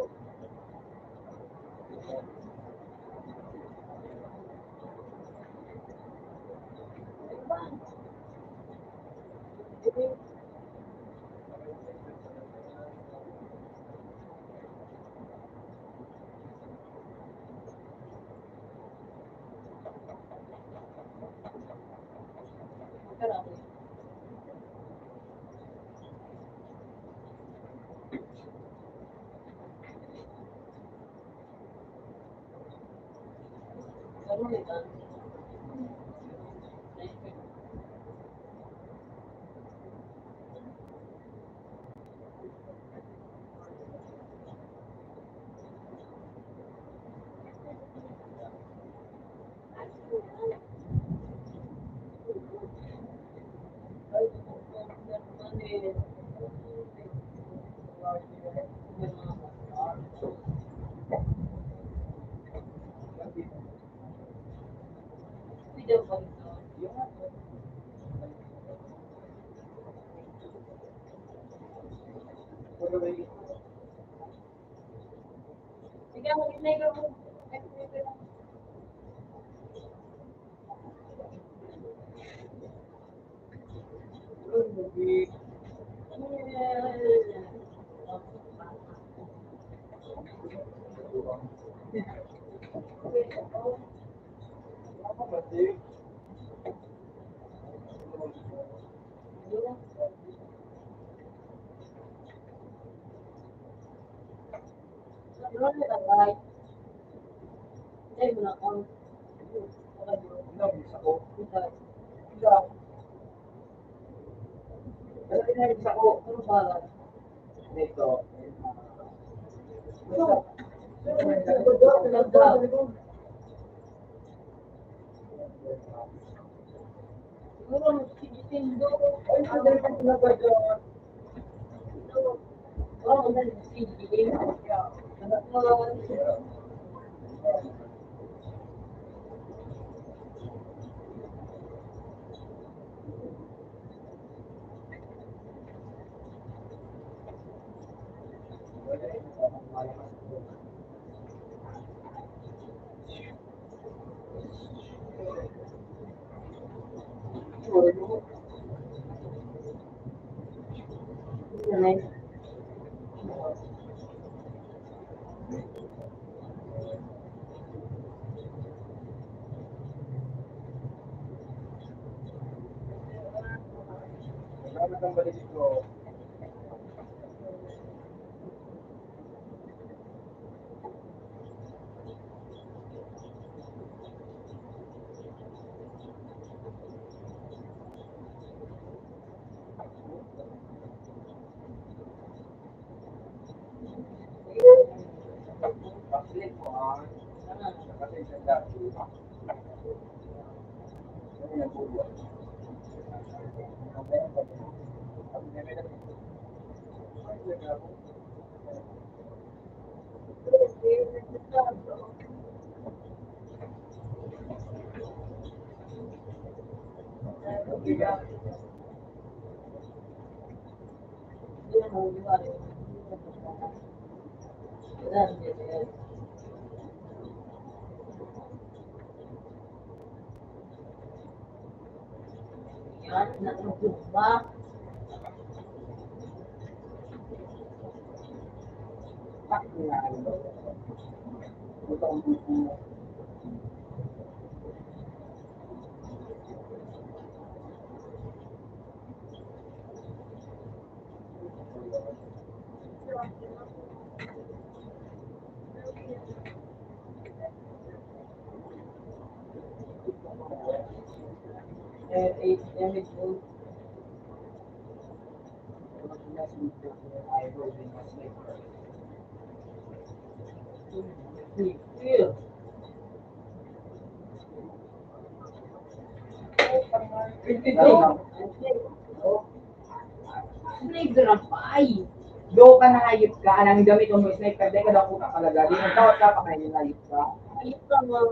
Speaker 4: Do ka nangayip ka, anang gamit mo sniper, dahil ka daw po kapalaga. Di nagtawat ka pa kayo nangayip ka.
Speaker 2: Ayun ka, ma'am.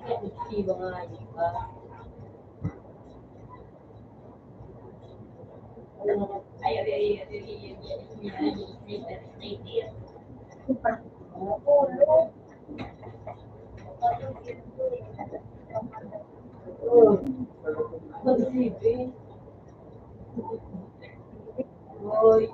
Speaker 2: Hindi ba nga ayun ka? Mag-isipin. Hoy.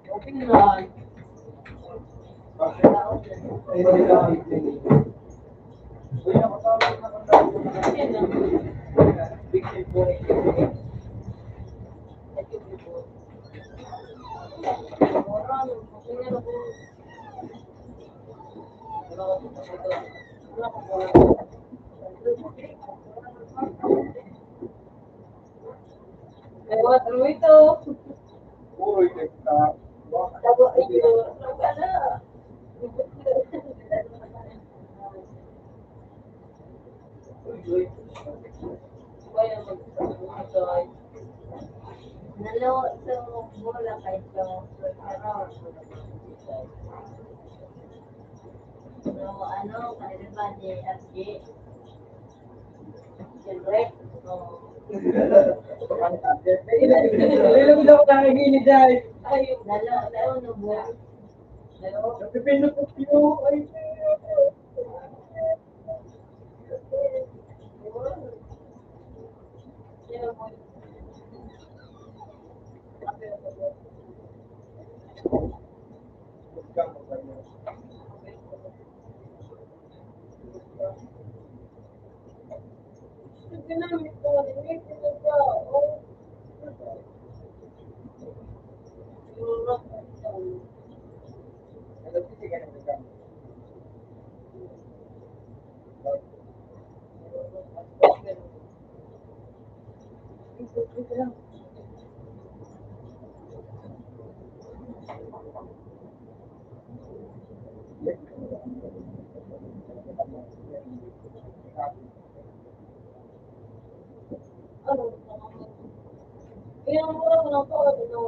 Speaker 2: Open lang.
Speaker 4: Ay, hindi ka makikinig. Uy, nakatawag na kung
Speaker 2: Yan lang.
Speaker 4: big ship po rin.
Speaker 2: Lewat ano ito?
Speaker 4: Uy, teka.
Speaker 2: Tawa ito. Wala. Kaya mag-sabay. Nalawa sa bola kahit sa pero so, ano, kanina ba ni RJ? Siyempre,
Speaker 4: Ilang daw nakikini dahil.
Speaker 2: ay, dalawa na buwan. Dalawa.
Speaker 4: Napipindot ko piyo. Ay,
Speaker 2: Yung mura ko lang po, ano,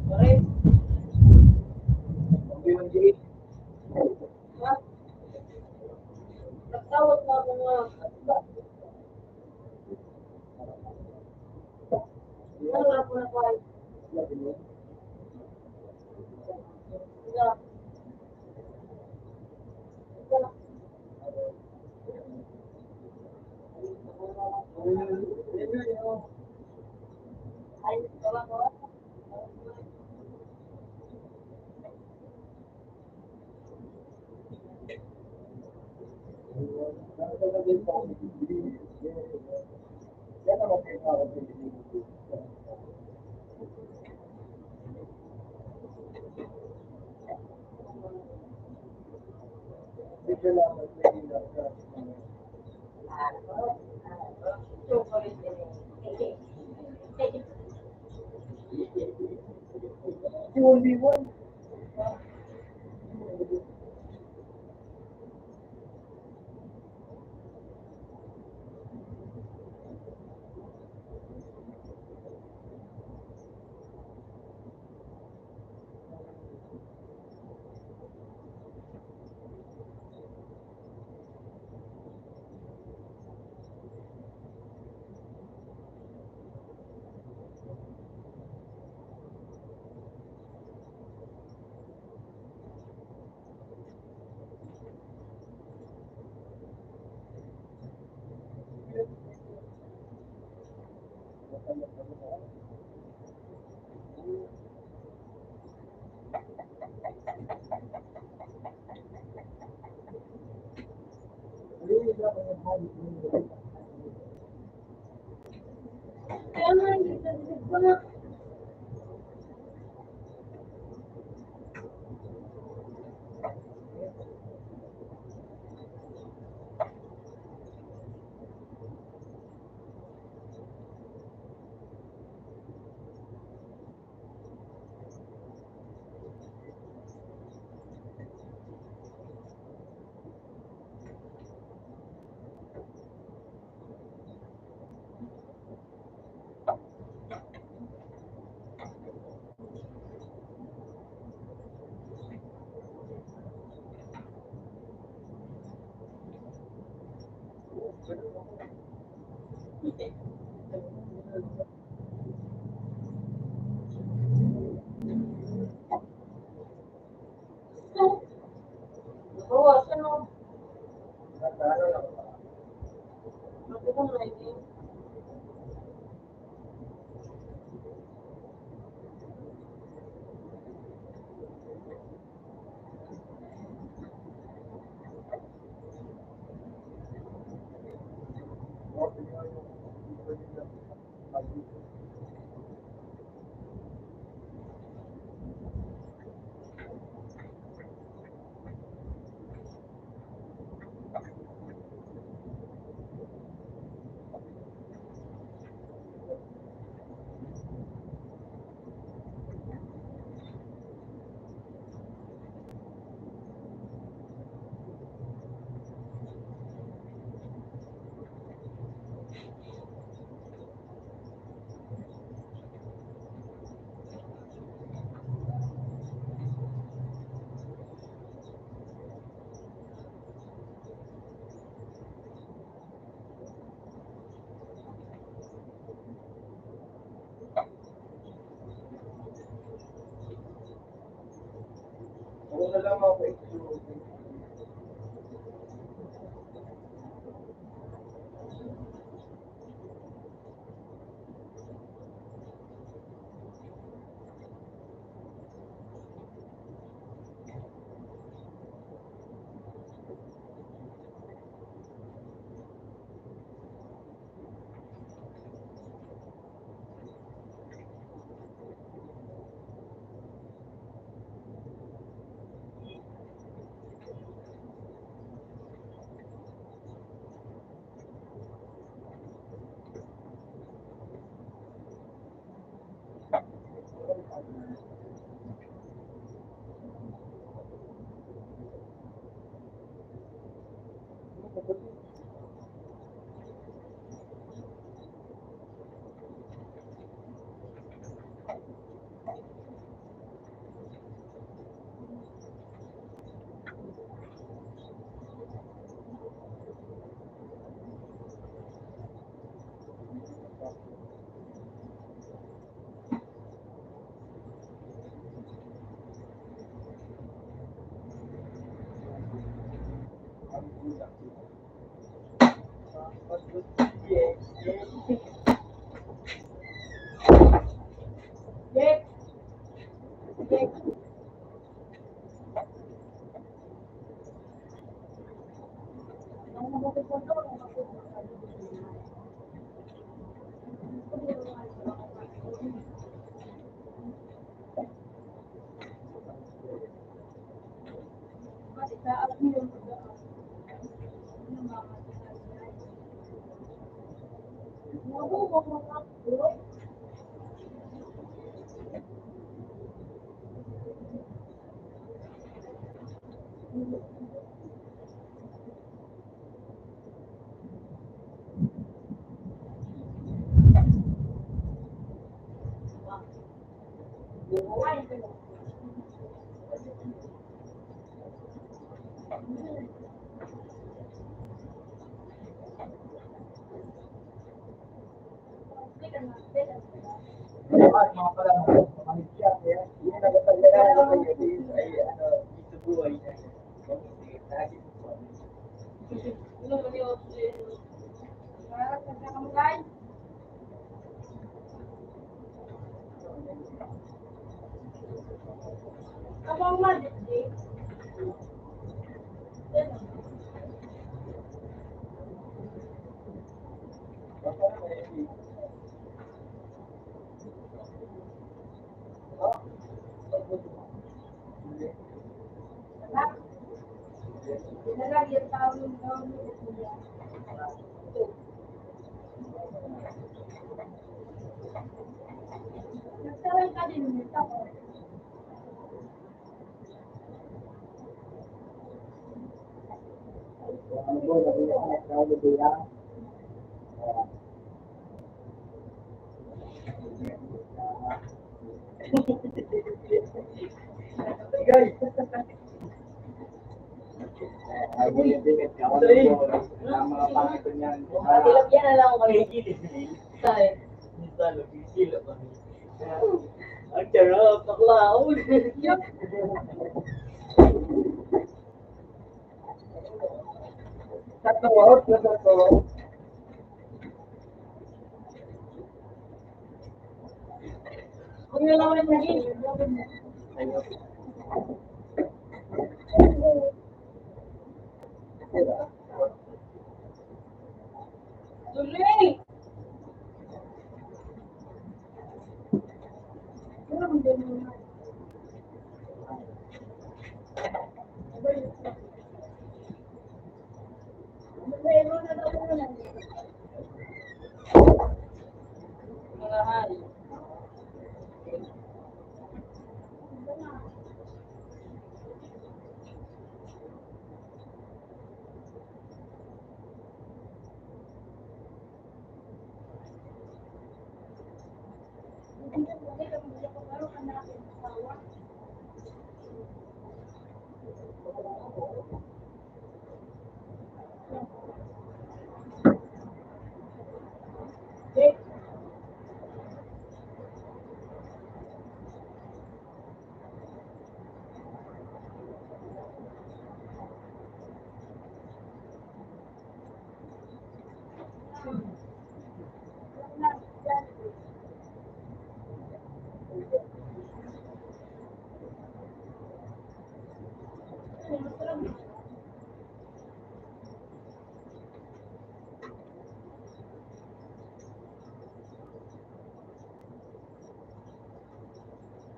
Speaker 2: correct. Ha? Nagtawag na ako nga. Wala po na po ay. Wala. Wala. Ay, gawa.
Speaker 4: Only one.
Speaker 1: Kaya nga, hindi na
Speaker 2: Bawasan mo. Bakit mo na ini?
Speaker 4: Kung alam ako,
Speaker 2: Jake! Jake!
Speaker 4: Mga pala, mga siya, kaya yun ang nagpagdala ng gabi ay ito buhay niya. Lagi po.
Speaker 2: Ano ba yung abang madit din. Lalagi ang tao ng tao ng kuya. Nagtaray ka din ng tao.
Speaker 4: Ano po, nabila na sa nabila. Guys, ay, hindi ako ng mga pangito niyan.
Speaker 2: Tilapia na lang ako magigilid. Saan?
Speaker 3: Minsan, nagkikila pa. Ang charap, naklaon.
Speaker 4: Satu.
Speaker 2: Kung yung lawan naging. Tuloy! Mga hari.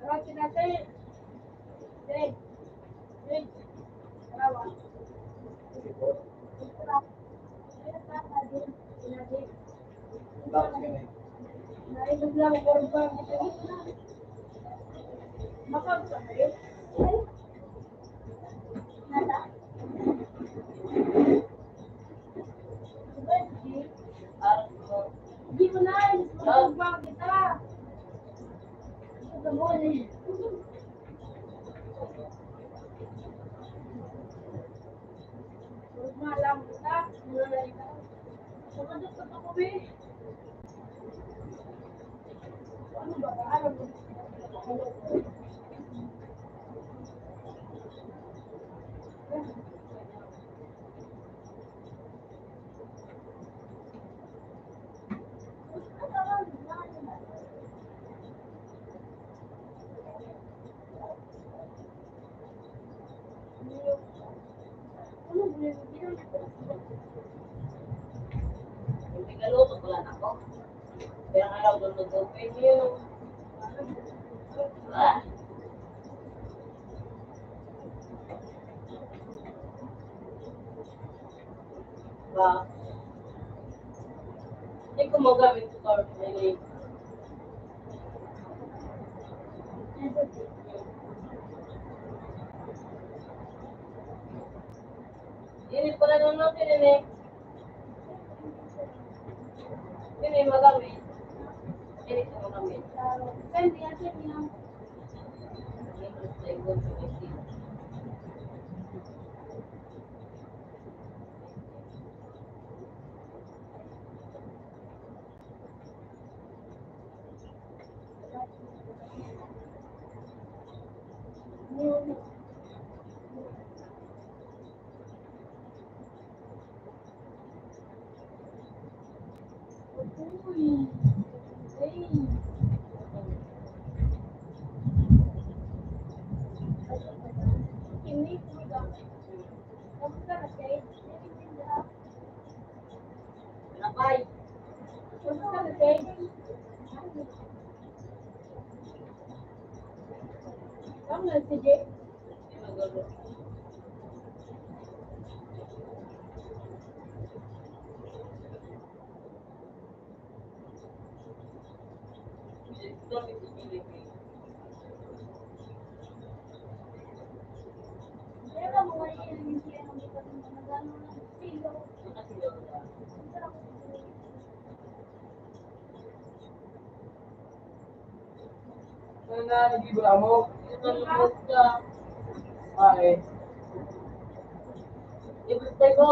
Speaker 2: Roti natin. Dek. Dek. Rawa. Nainog lang ang korban. Makapagay. Nada. Hindi mo na. Korban kita. Sa muli. Malam kita. Mulai ka. Sumunod ka pa ko eh. Ano ba? Ano ba? Hindi ka luto ko lang ako. Kaya nga lang lutupin yun. Ba? Hindi ko magamit ito or pinili. Init ko na nung natin eh. Yun eh, magamit. Init ko magamit. Hindi yan siya pinang. Uy. Hey.
Speaker 1: Ini sudah. Kamu kan kayak
Speaker 2: Nakay.
Speaker 1: kamu kan kayak kamu nggak sih? Dia nggak mau ini sih yang kita magano silo.
Speaker 4: Hindi ba mo? Ay.
Speaker 2: Ibig tayo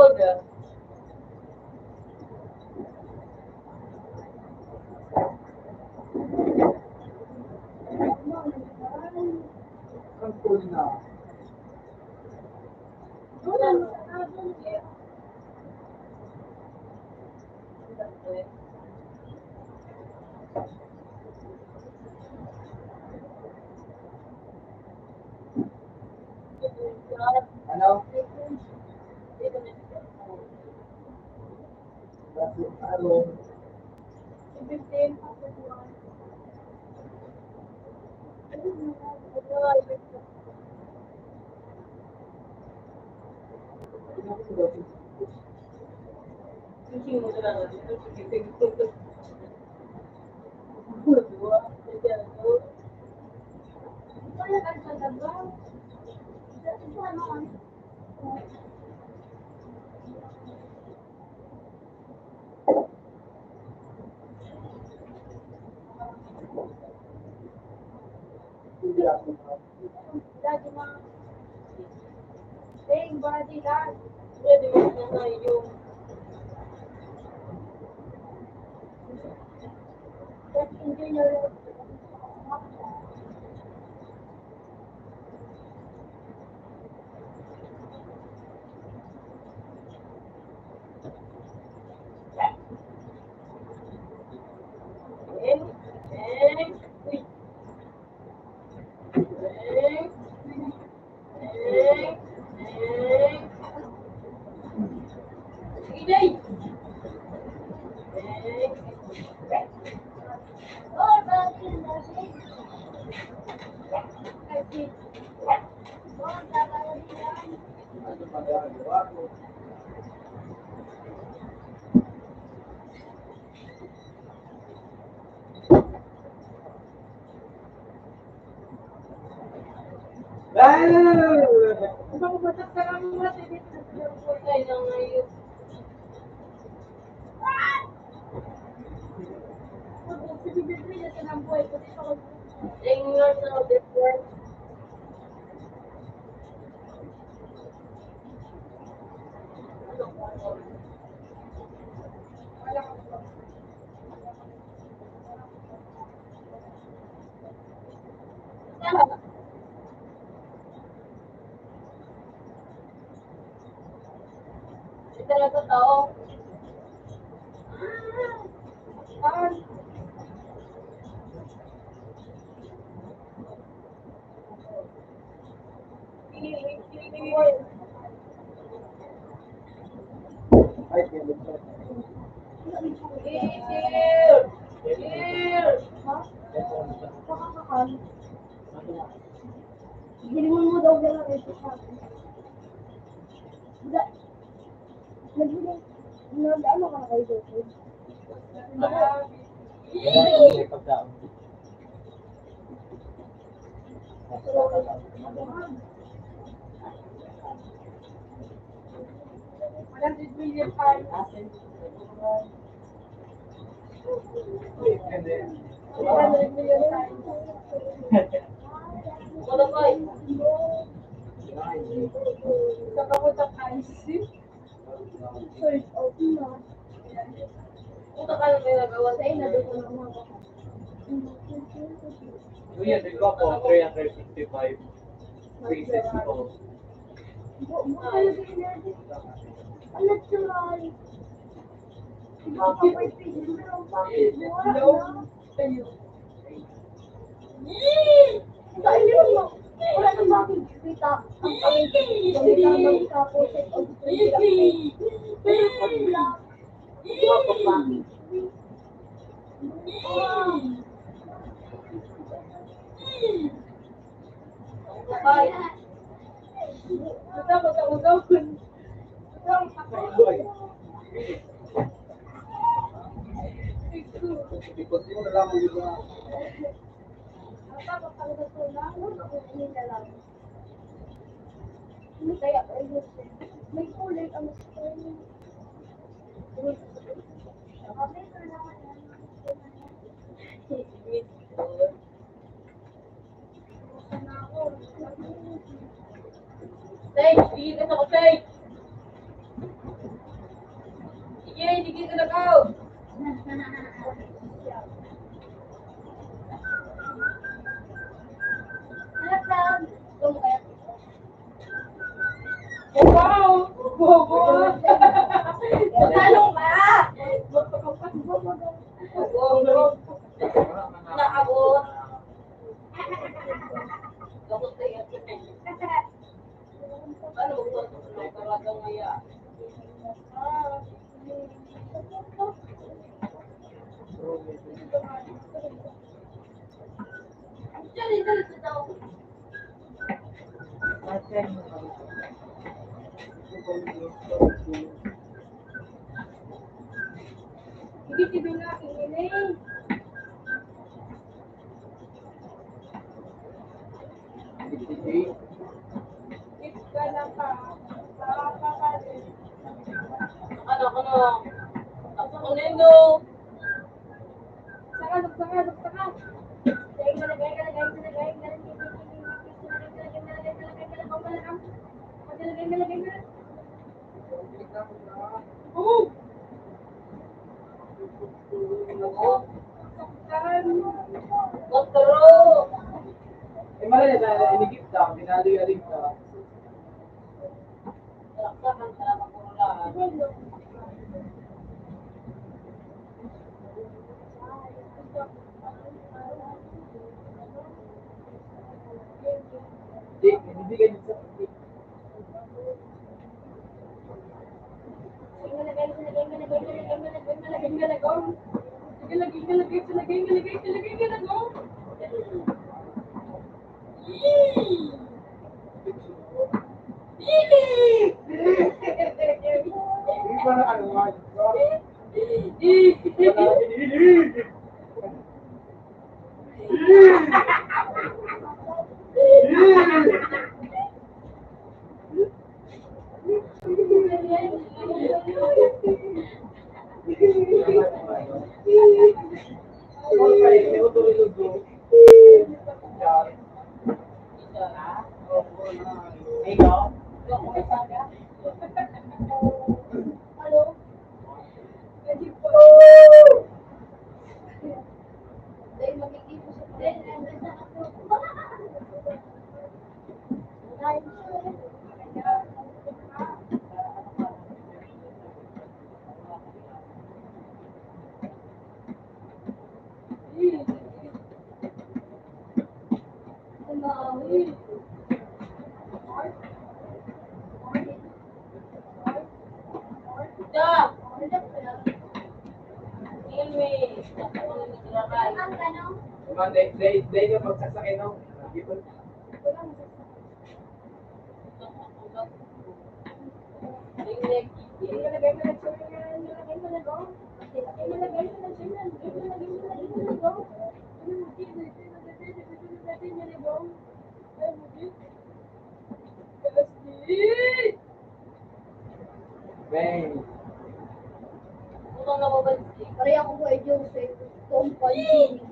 Speaker 4: Ang cool na. Ano? Ano? Hindi ako.
Speaker 1: Daddy ma. Hey, body dad.
Speaker 2: Pwede mo na yung
Speaker 1: Let's enjoy your life. Oh, body daddy. Kasi. Oh, daddy daddy.
Speaker 4: Ano magagawa ko?
Speaker 2: talaga tao.
Speaker 4: Ay, ganito.
Speaker 1: Giliman mo daw lang ito sa akin. Nagbili. Ano ka na kayo dito? Walang bibili pa. Walang bibili pa.
Speaker 2: Wala pa eh.
Speaker 1: Sa kamutak IC. Search out na.
Speaker 2: Punta ka lang may nagawa
Speaker 1: Sa ina doon ko na mga
Speaker 3: Kuya, di ba po, 355, 360.
Speaker 1: Natural.
Speaker 2: Hello? Tayo.
Speaker 1: Dahil yun mo. Wala nang makikita. Ang kami tapos set of
Speaker 2: Bye. Basta magkakagawin.
Speaker 4: Ikot mo na lang yung mga
Speaker 1: Kaya, may kulay ang screen.
Speaker 2: Tay, tigil ka sa kusay. Sige, tigil ka na kao. Wow! Bobo! Tanong ka! Naabot. Gamot na yan. Ano ba ito? Talagang ngaya. Diyan, dito daw.
Speaker 1: Hindi tibi nga, ingilay. Ka lang pa. Nakakapalit.
Speaker 2: Ano? Ako ko nendo.
Speaker 1: Saka.
Speaker 2: Oo. Ako. Otro.
Speaker 4: eh, malaya na inigit ka, pinali-aling ka.
Speaker 2: Talaktakan sa mga kurulaan.
Speaker 4: Di, ibigay niyo sa Hindi ba na ano nga?
Speaker 1: Hello? Dahil magkikita sa
Speaker 2: Da. Ilmi. Ako na naglalakay.
Speaker 1: Ang tanong,
Speaker 4: Naman, dahil ka magsasakay, no? Ipon.
Speaker 2: Tingnek.
Speaker 1: ilagay mo na sa ilagay mo na doon. Ilagay mo na dyan. Ilagay mo na doon.
Speaker 4: Bang!
Speaker 2: Kung nababansin.
Speaker 1: Pare ako po ay Joseph. Tom Pansini.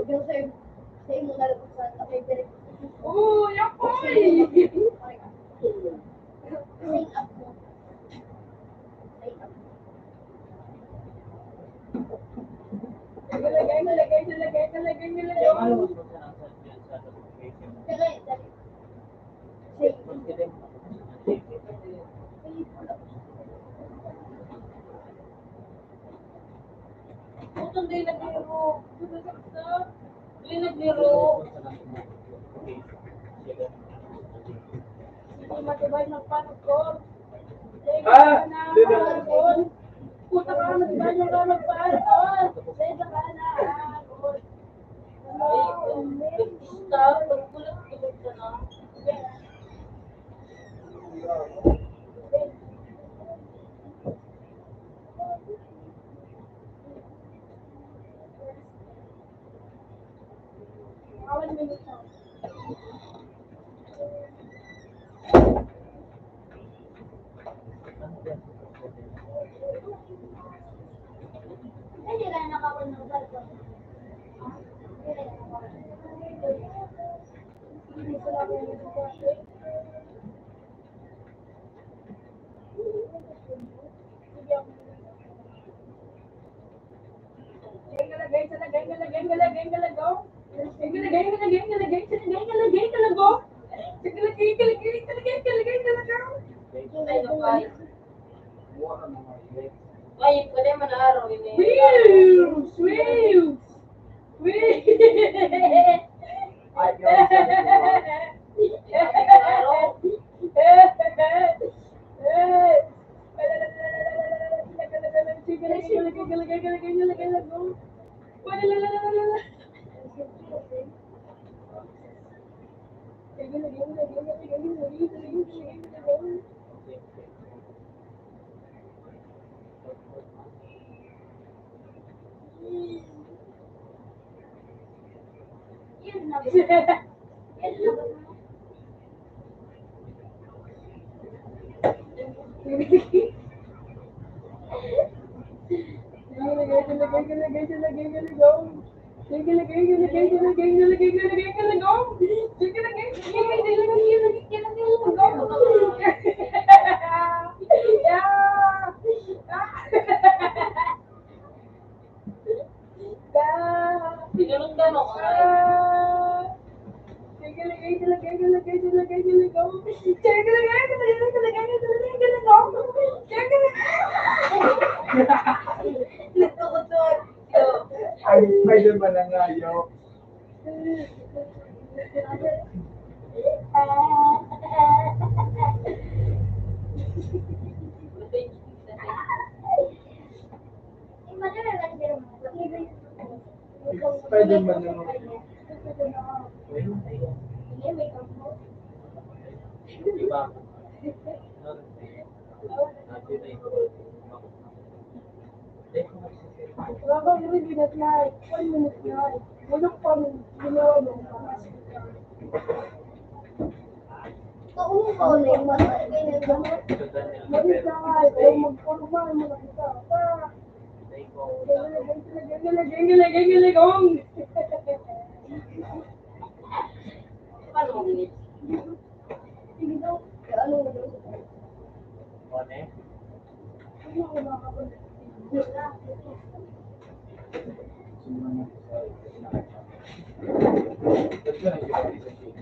Speaker 1: Joseph, sa imo na lang sa kapay direct.
Speaker 2: Oh, yakoy!
Speaker 1: Sing up mo. Sing up.
Speaker 3: Maluwas mo siya ng sa location. Maski din.
Speaker 2: Utang din nagliro. Hindi nagliro. Hindi matibay ng panot ko. Puta ka, matibay ng panot ko. Dito ka na. Stop. Pagkulot-kulot ka na. Awan minutes na.
Speaker 1: Hindi ka nakakunod ko.
Speaker 2: Hindi ko lang yung nagkakasya. Ay, pwede man araw ini.
Speaker 1: Yun na ba? Yun na ba?
Speaker 2: Tinulungan mo ko.
Speaker 4: Ay, Spider-Man na nga, yo. Spider-Man na nga.
Speaker 3: Diba?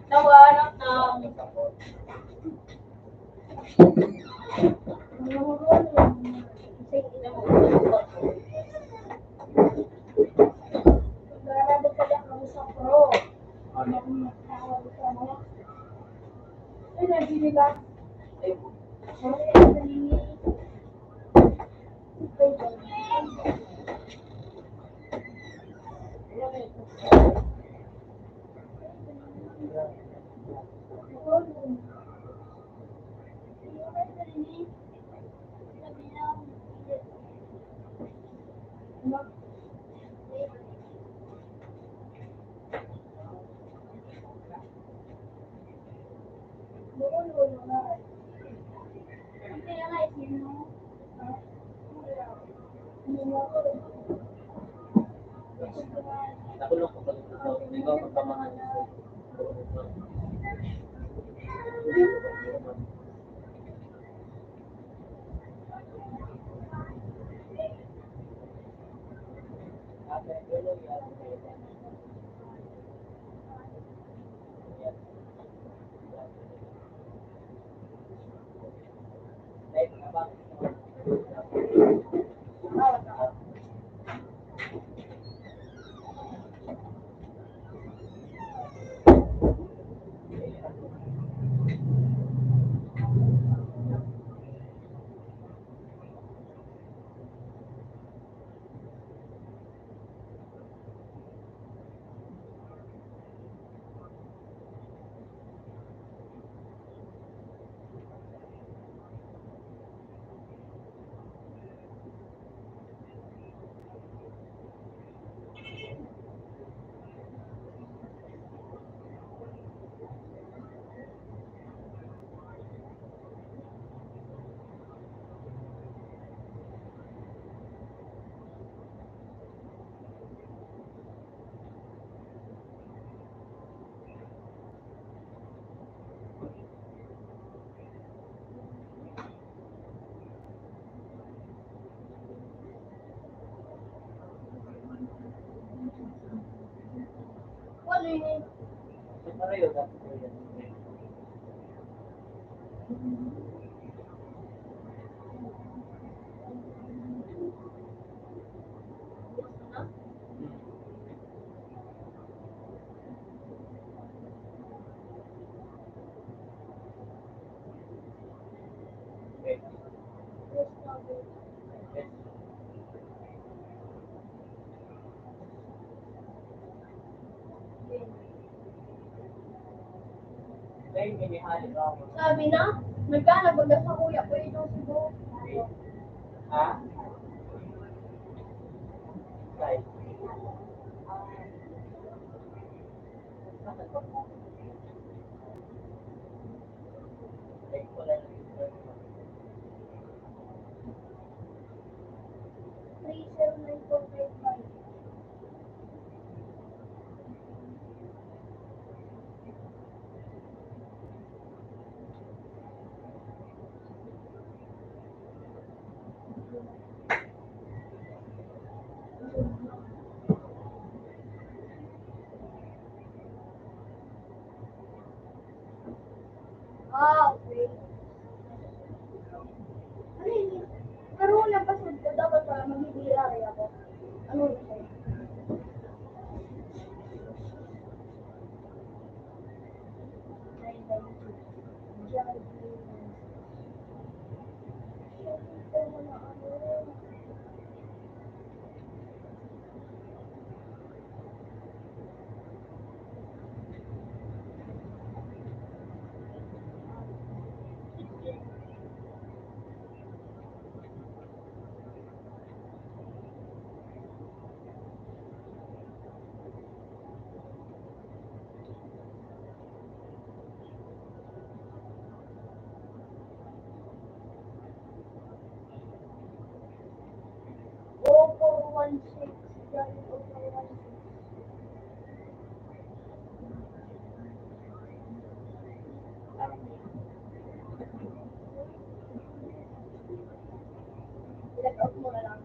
Speaker 2: Tawanan na.
Speaker 3: Nakulong ko pala ito. Ikaw magpamahal.
Speaker 1: Ano yun? Sabi na, nagkalabaga sa kuya ko ito siguro.
Speaker 4: Ha?
Speaker 1: Freezer 9455. Okay. Ano yun? Pero wala pa ko dapat para magbibira rin ako. Ano yun sa'yo? Oh, 416. Yan, 416. Let out mo na lang.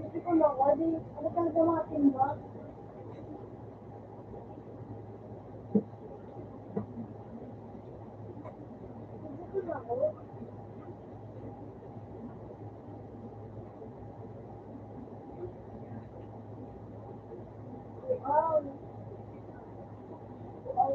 Speaker 1: Hindi ko na ako. Ano talaga mga timba? Hindi ko na ako. Wow. Wow.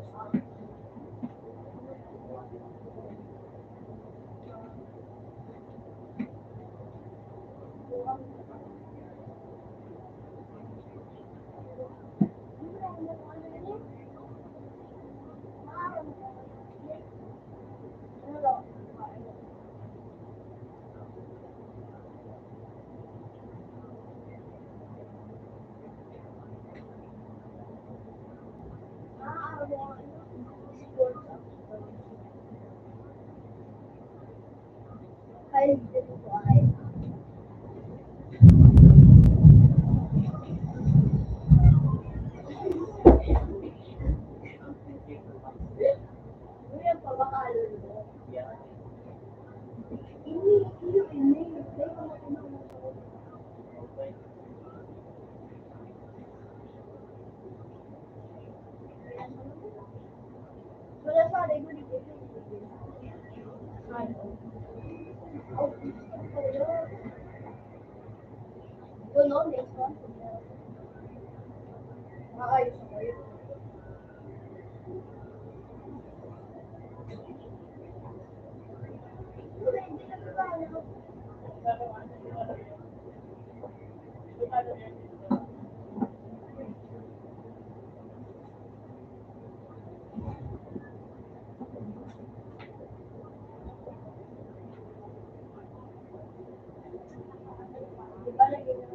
Speaker 1: Ano Ay, dito ay. Ano yung pabakalo mo? Ini. Wala sa akin, ko dito. Yun, no? Next one. Maayos ako yun. Hindi na ba ano? Di ba lagi na?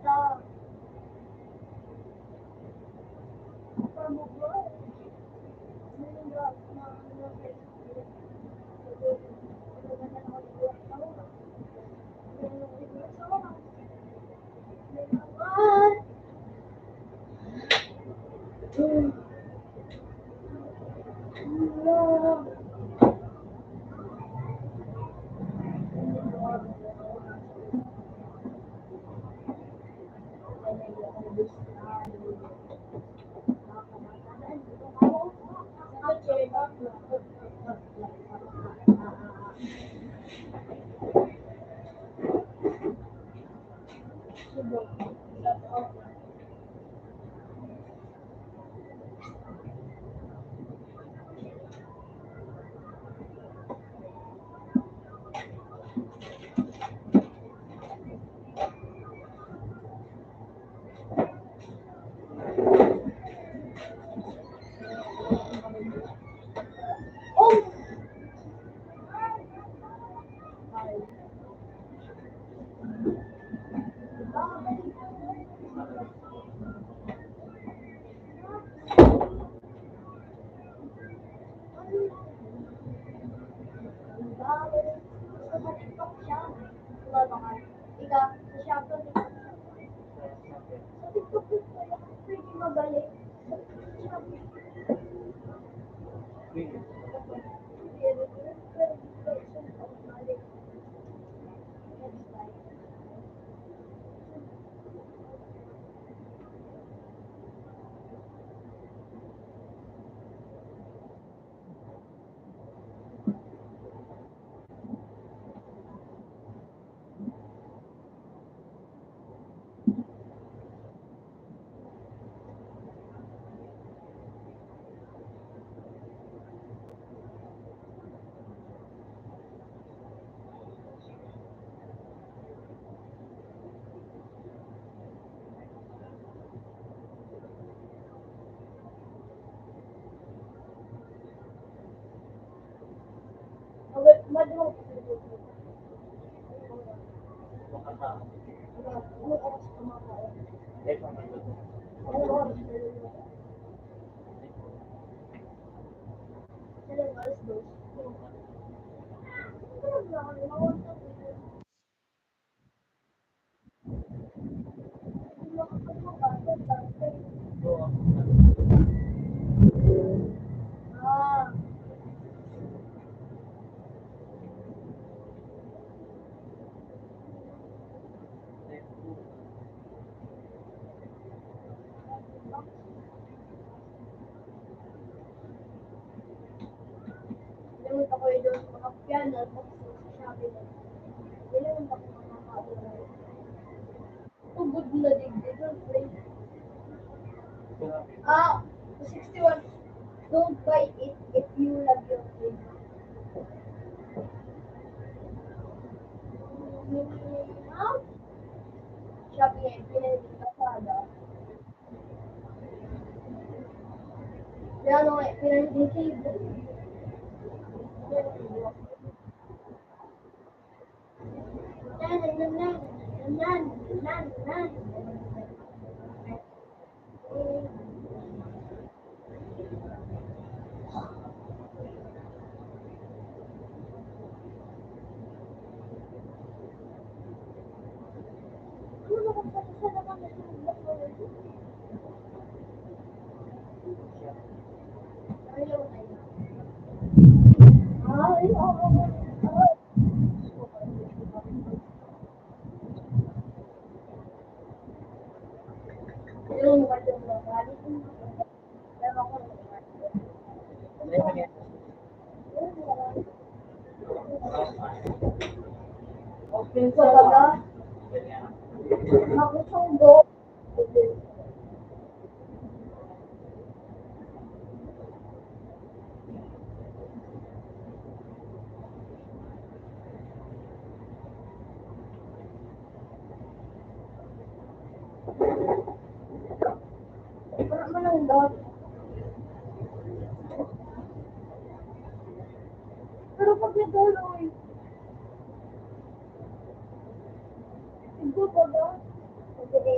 Speaker 1: Sa pamugwa. Oh! Ah, gamit ako yung doon sa mga piano at sa Shopee na. Kailangan ako makakaano. Tugod na digdi doon, please. Ah, 61. Don't buy it if you love your friend. Ah, Shopee, pinili ka sada. Kaya ano, pinili ka. Yan. Yan, yan, yan. Ano kung sa naman ay, oo. Yung
Speaker 2: Okay, talaga.
Speaker 1: ako sundo. Wala man ang dot. Pero pag natuloy, siguro ba? Sige.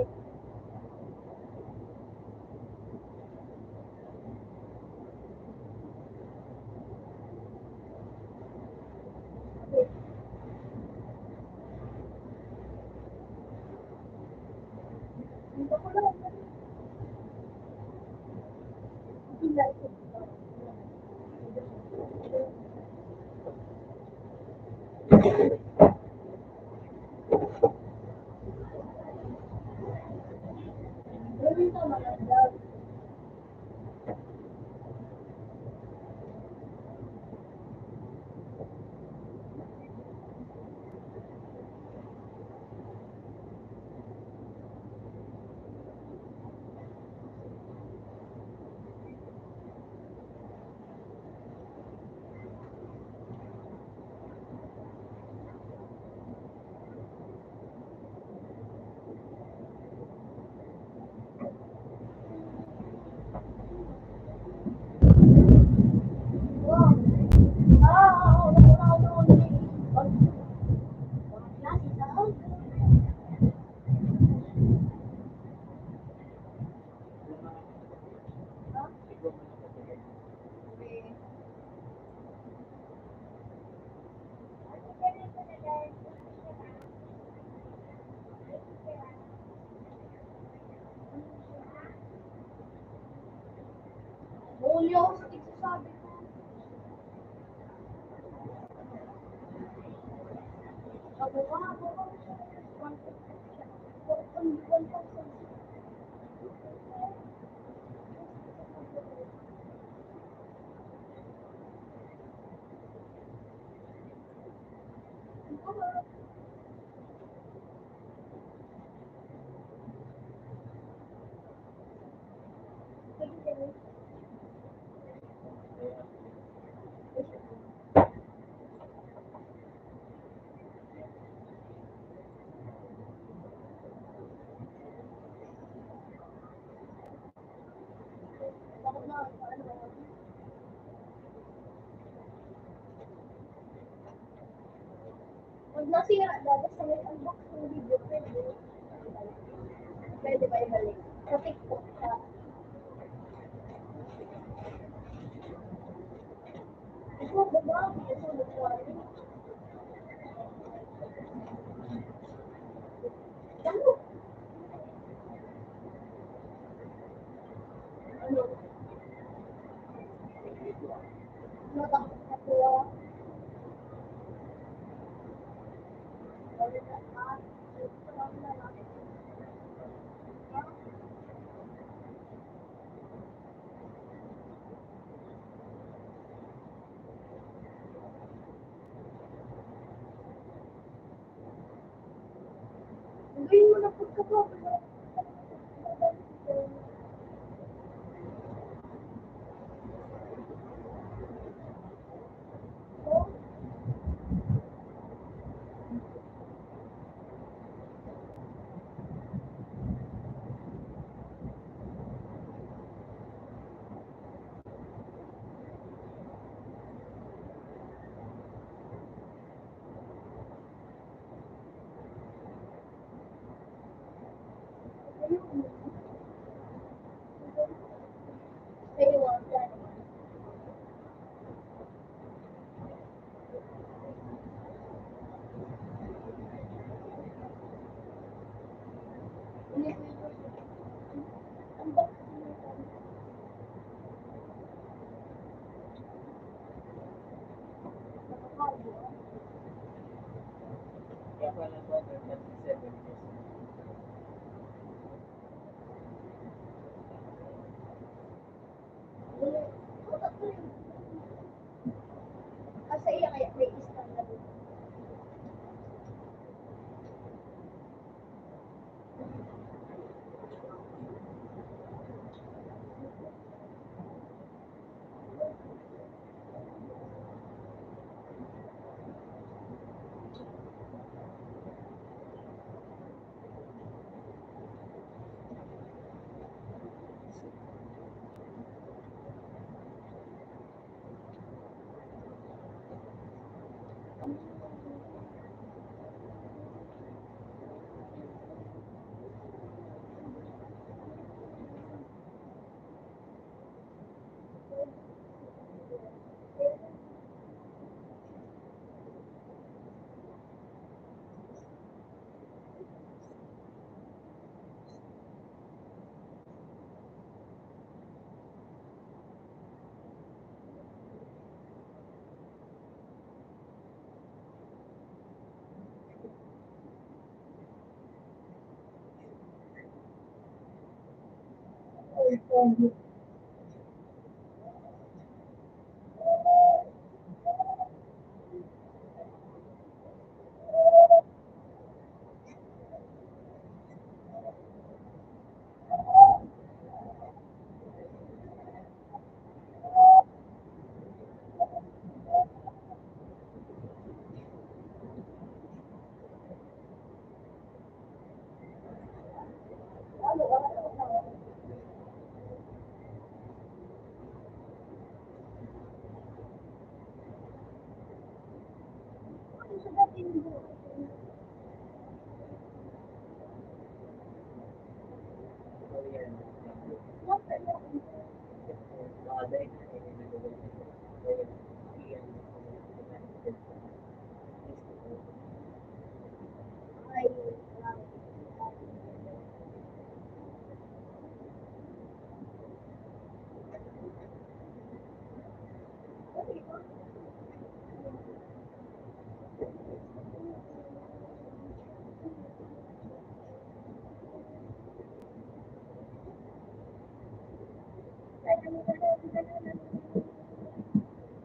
Speaker 1: Hindi ko lang. Hindi ko. Hindi ko maganda. Wow. Ah, wala. Huli ako sa tigsasabi ko. Ako nga, ako nga. Pag nasira, dapat sa may unbox ng video, pwede. Pwede ba ibalik? Sa TikTok siya. Ito, baba. Ito, baba. Ano? Ano? Natakot na po. Gawin mo na pagkakawa.
Speaker 4: Kaya pala 237 pesos.
Speaker 1: Asa iya kaya may isang na doon.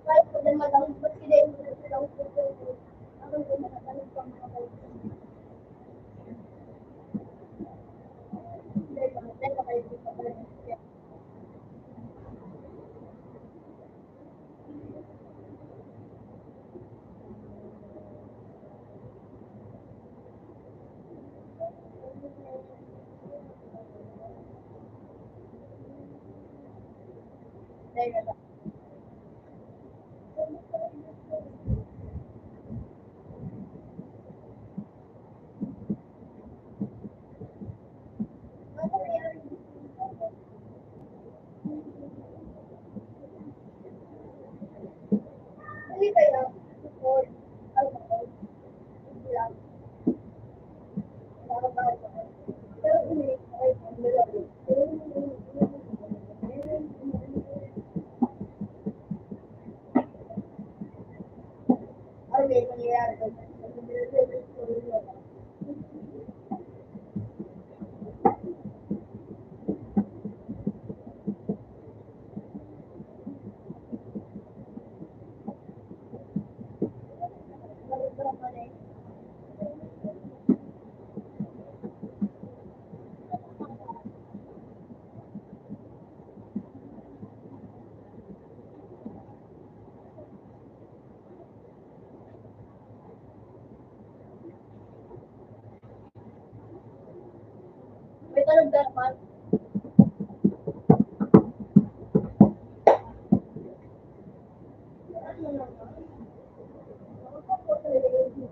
Speaker 1: Kahit po din madami po sila yung silang po ako din nakatanig pang mga Hindi kaya support alcohol lang pero ulit ay ang dalawa. Ano ba yung nangyayari doon? May tanong ka naman. Ano naman? Ako po talaga yung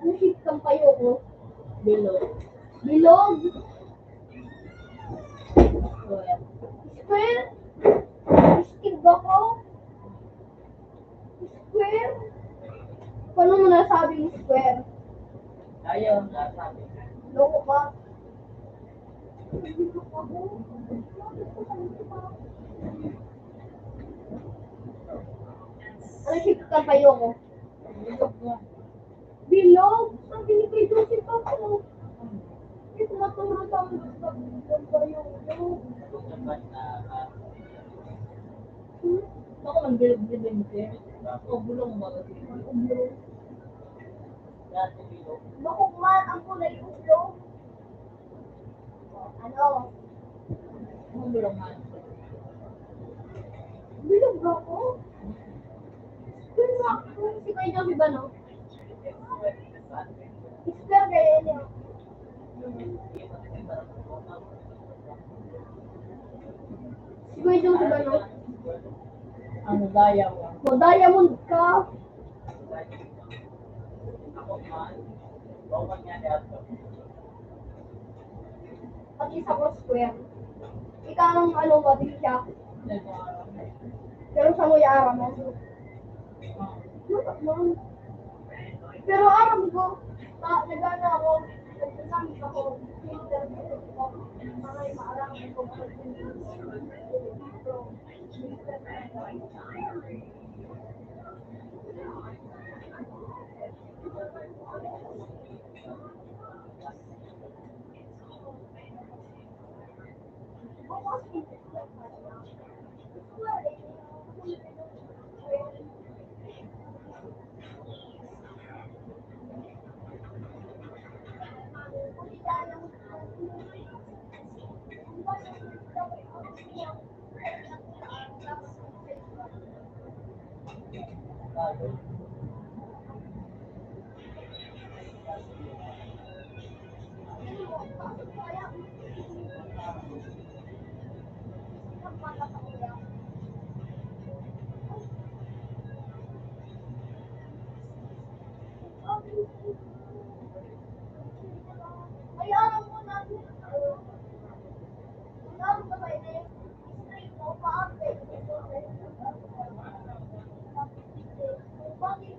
Speaker 1: Ano ship kang payo ko? Bilog. Bilog? Square? Paano mo nasabing square?
Speaker 3: Ayaw, nasabi.
Speaker 1: Loko ka. Ano shape ka kayo ko? Bilog? Sabi ni kay Joseph ako. Hindi tumatulong sa akin sa bilog ba yung bilog?
Speaker 2: Ako man bilog-bilog din. O bulong ba kasi?
Speaker 3: Dati bilog.
Speaker 1: Bakit man ang kulay ulo? Ano?
Speaker 2: Ang bulong man.
Speaker 1: Bilog ako? Pero ako, si Kuya Joseph ba, no? Square kaya niya. Si Kuya Joseph ba, no?
Speaker 2: Ano daya mo?
Speaker 1: O, diamond ka.
Speaker 3: Ako man. Bawal niya dito.
Speaker 1: At isa ko square. Ikaw ang ano mo, di siya. Pero sa mo yung araw mo. Pero aram ko, nag-ano ako, nag-examit ako, interview ko, mga maaram ko. Ay, aram ko na. Aram ko ba yun? Straight mo, pa-update. Bakit?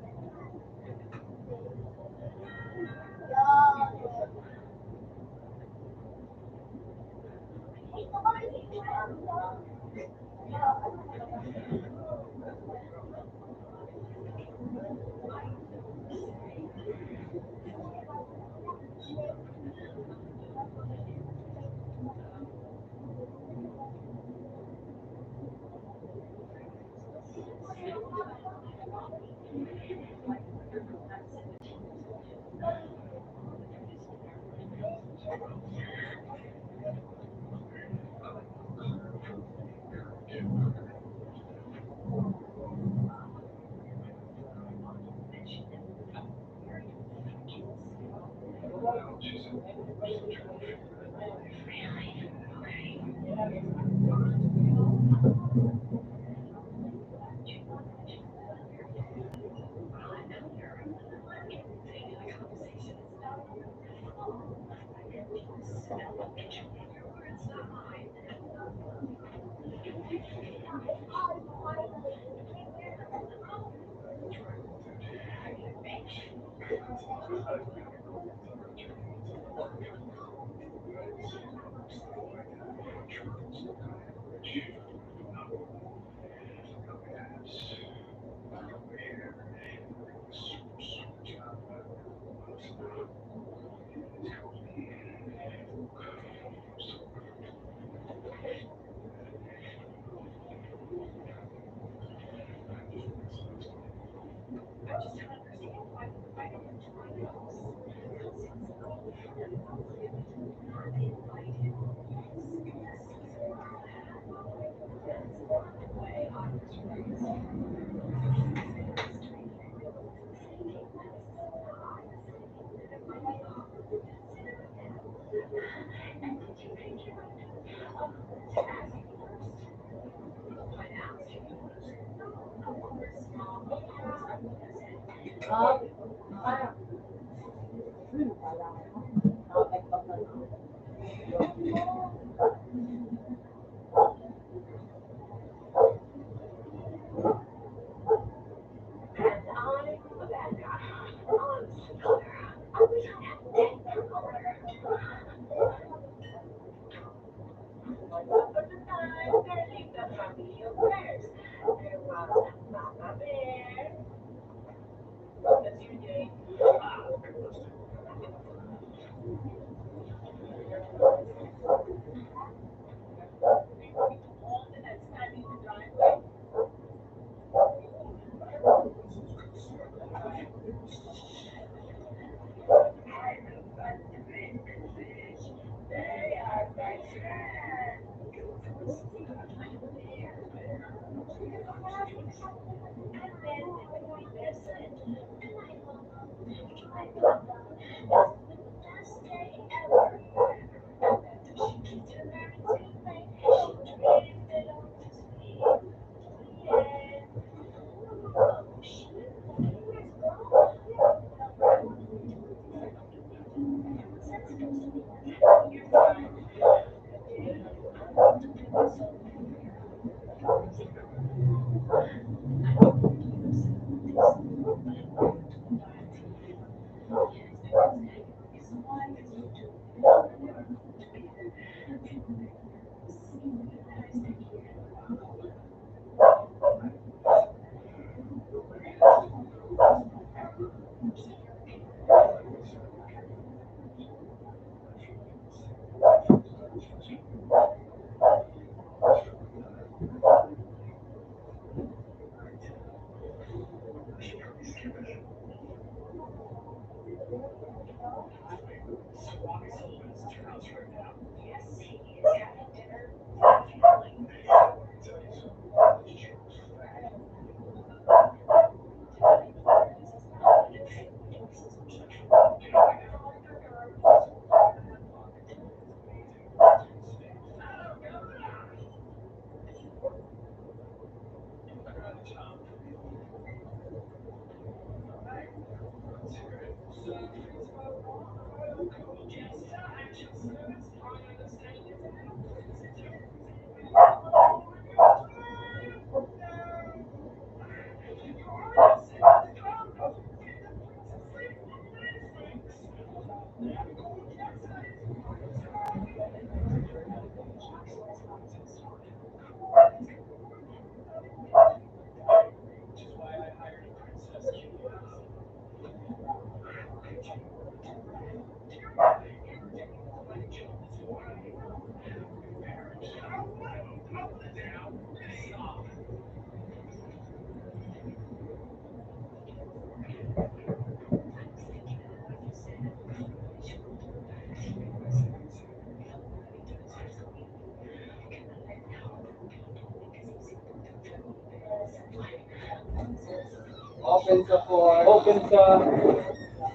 Speaker 4: Open sa 4. Open sa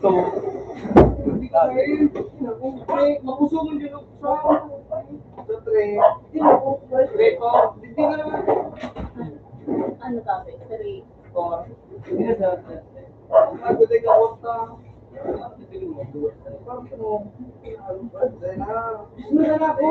Speaker 4: 2. Makusungan din ako sa 3. 3 po. Hindi na naman.
Speaker 2: Ano sabi? 3.
Speaker 4: 4. Hindi na sa 3. Magdali ka wasta. Gusto na ako.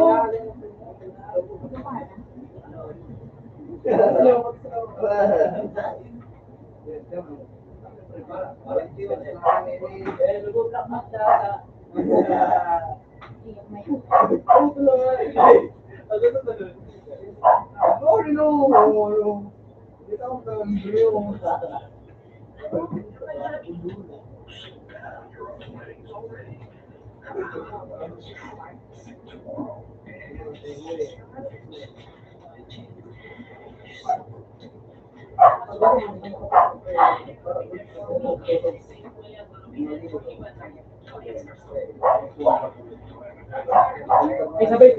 Speaker 4: Ay, sabay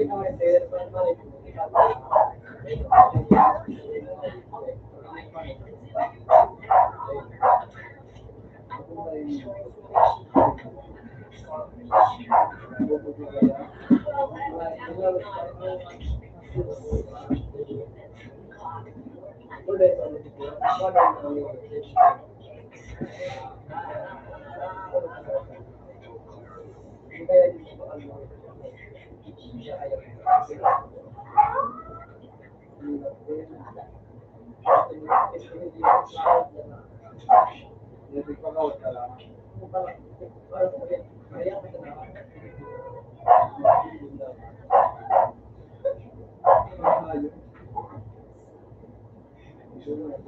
Speaker 2: Alam mo,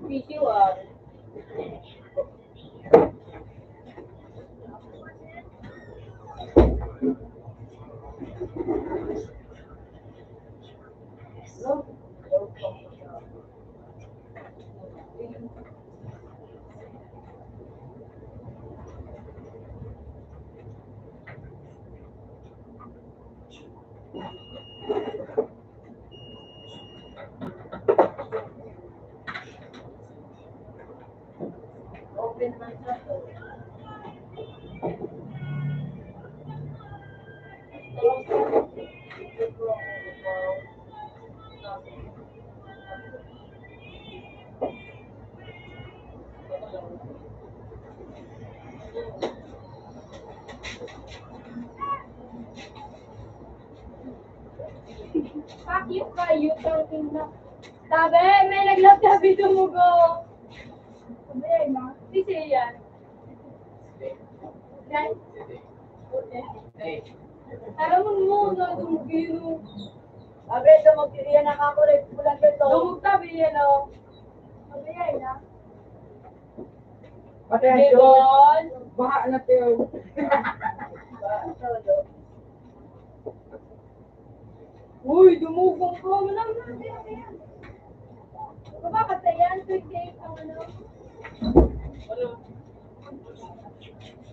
Speaker 2: PCR. Open man siya.
Speaker 1: Fuck you kayo, tangin na. Tabi, may naglabi tumugo. Sabi ay ma. Sisi yan. Yan. Alam mo na dumugino.
Speaker 2: Sabi, dumagkiriyan na ako rin. Pulang ito.
Speaker 1: Dumugtabi yan o. Sabi ay na.
Speaker 2: Attention.
Speaker 4: Baha na tayo.
Speaker 1: Uy, dumugong ko. Malang na. Bakit yan? 28 ang ano.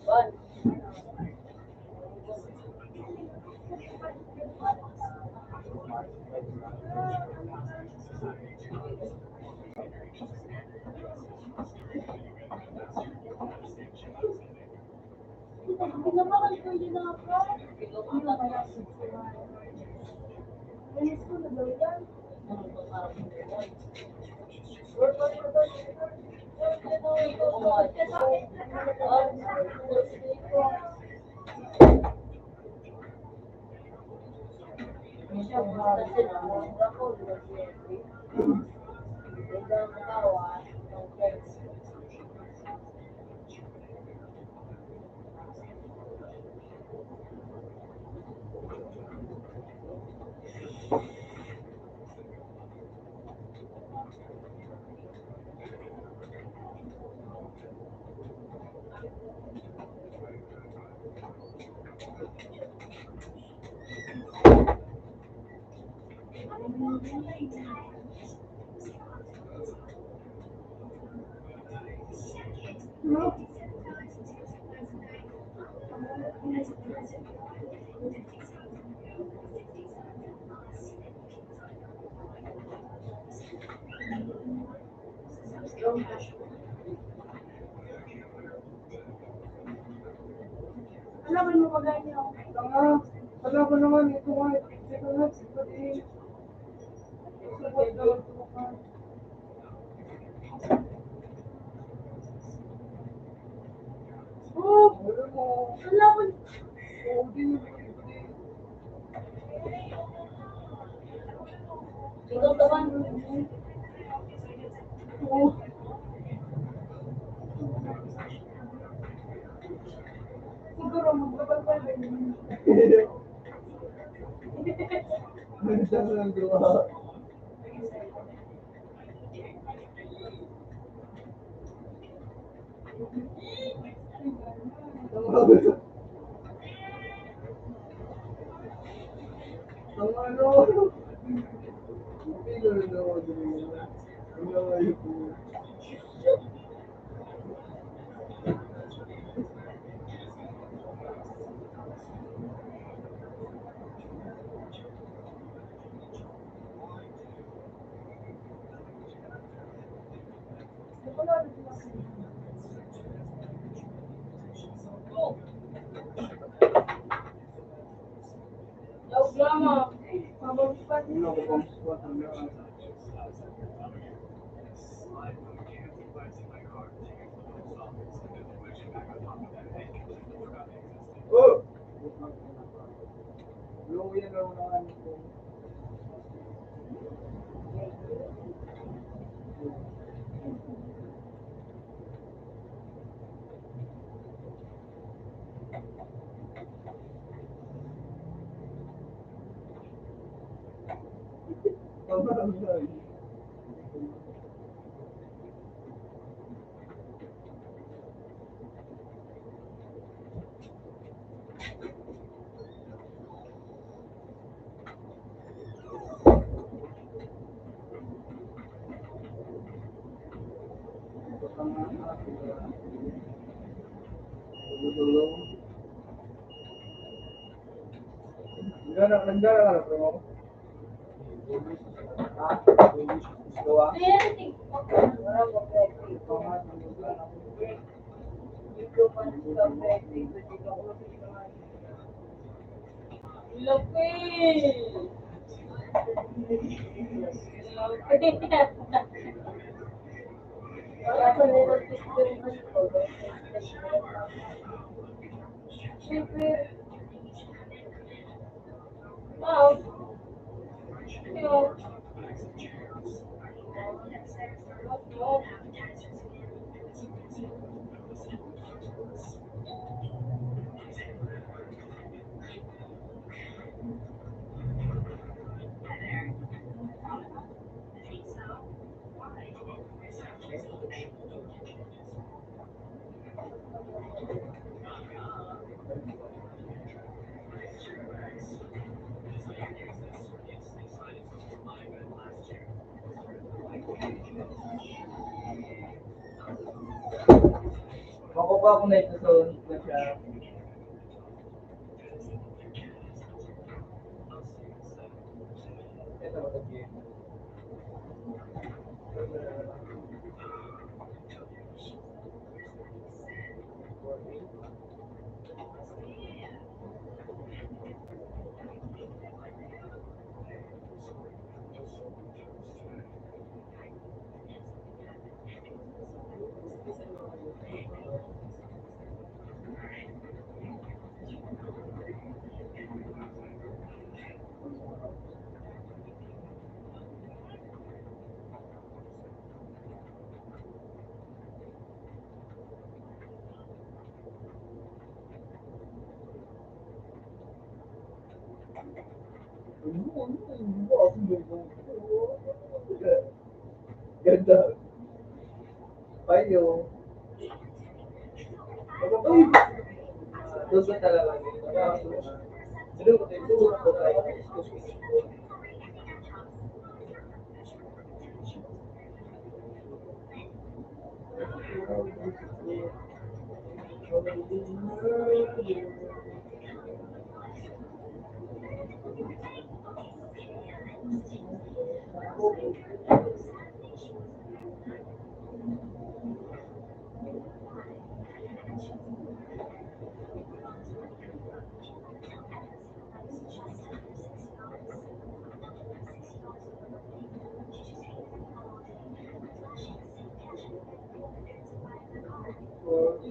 Speaker 2: One.
Speaker 1: Pinamakan ko yun na ako. Alis ko na daw yan. Alam mo maganda ako.
Speaker 4: Alam ko naman, ito nga. Ito nga, pati.
Speaker 1: Oh, alam mo.
Speaker 2: Ikaw naman.
Speaker 1: Siguro magpapalpal ba yun?
Speaker 4: Ang ano? Hindi na rin ako din. Ang nangayon ko.
Speaker 2: Daog lama. Mabagpat.
Speaker 4: Ano ko pang suwat ang meron? Oh! Yung yan ang unahan ko. Nagdala ka na bro? Ha? Gusto ka?
Speaker 2: Ayan,
Speaker 4: Wala ko pwede.
Speaker 2: laki. Wala ko nila experience ko. Siyempre. Wow. Yun.
Speaker 4: Makukuha ko na ito sa na siya. Ito ba ito? Ganda. Payo. Ay! Doon ba talaga? Sino ko tayo?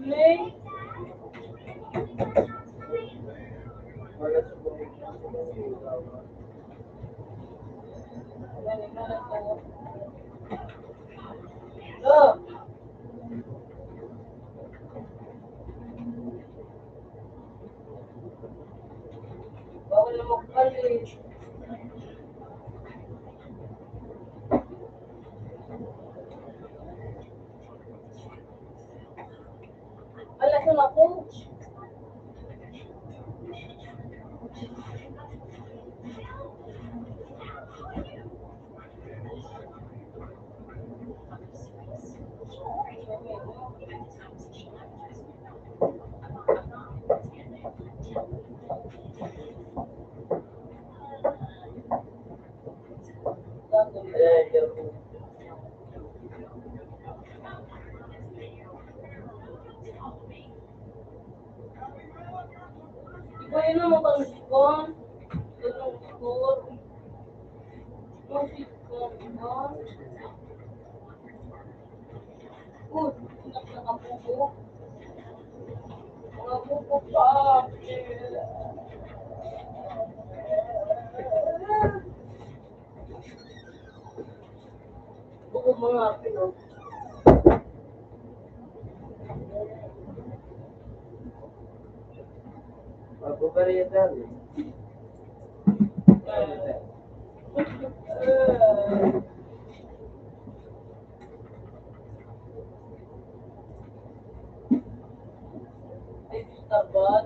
Speaker 2: May. Oh. Bawal na magpalit. Alas na ako. Ayun naman pang sipon. Ganun sipon. Yung sipon. Nakapupo. Nakapupo pa. Buko mga Pinoy.
Speaker 4: Magbabariyatan.
Speaker 2: Ay, tabat.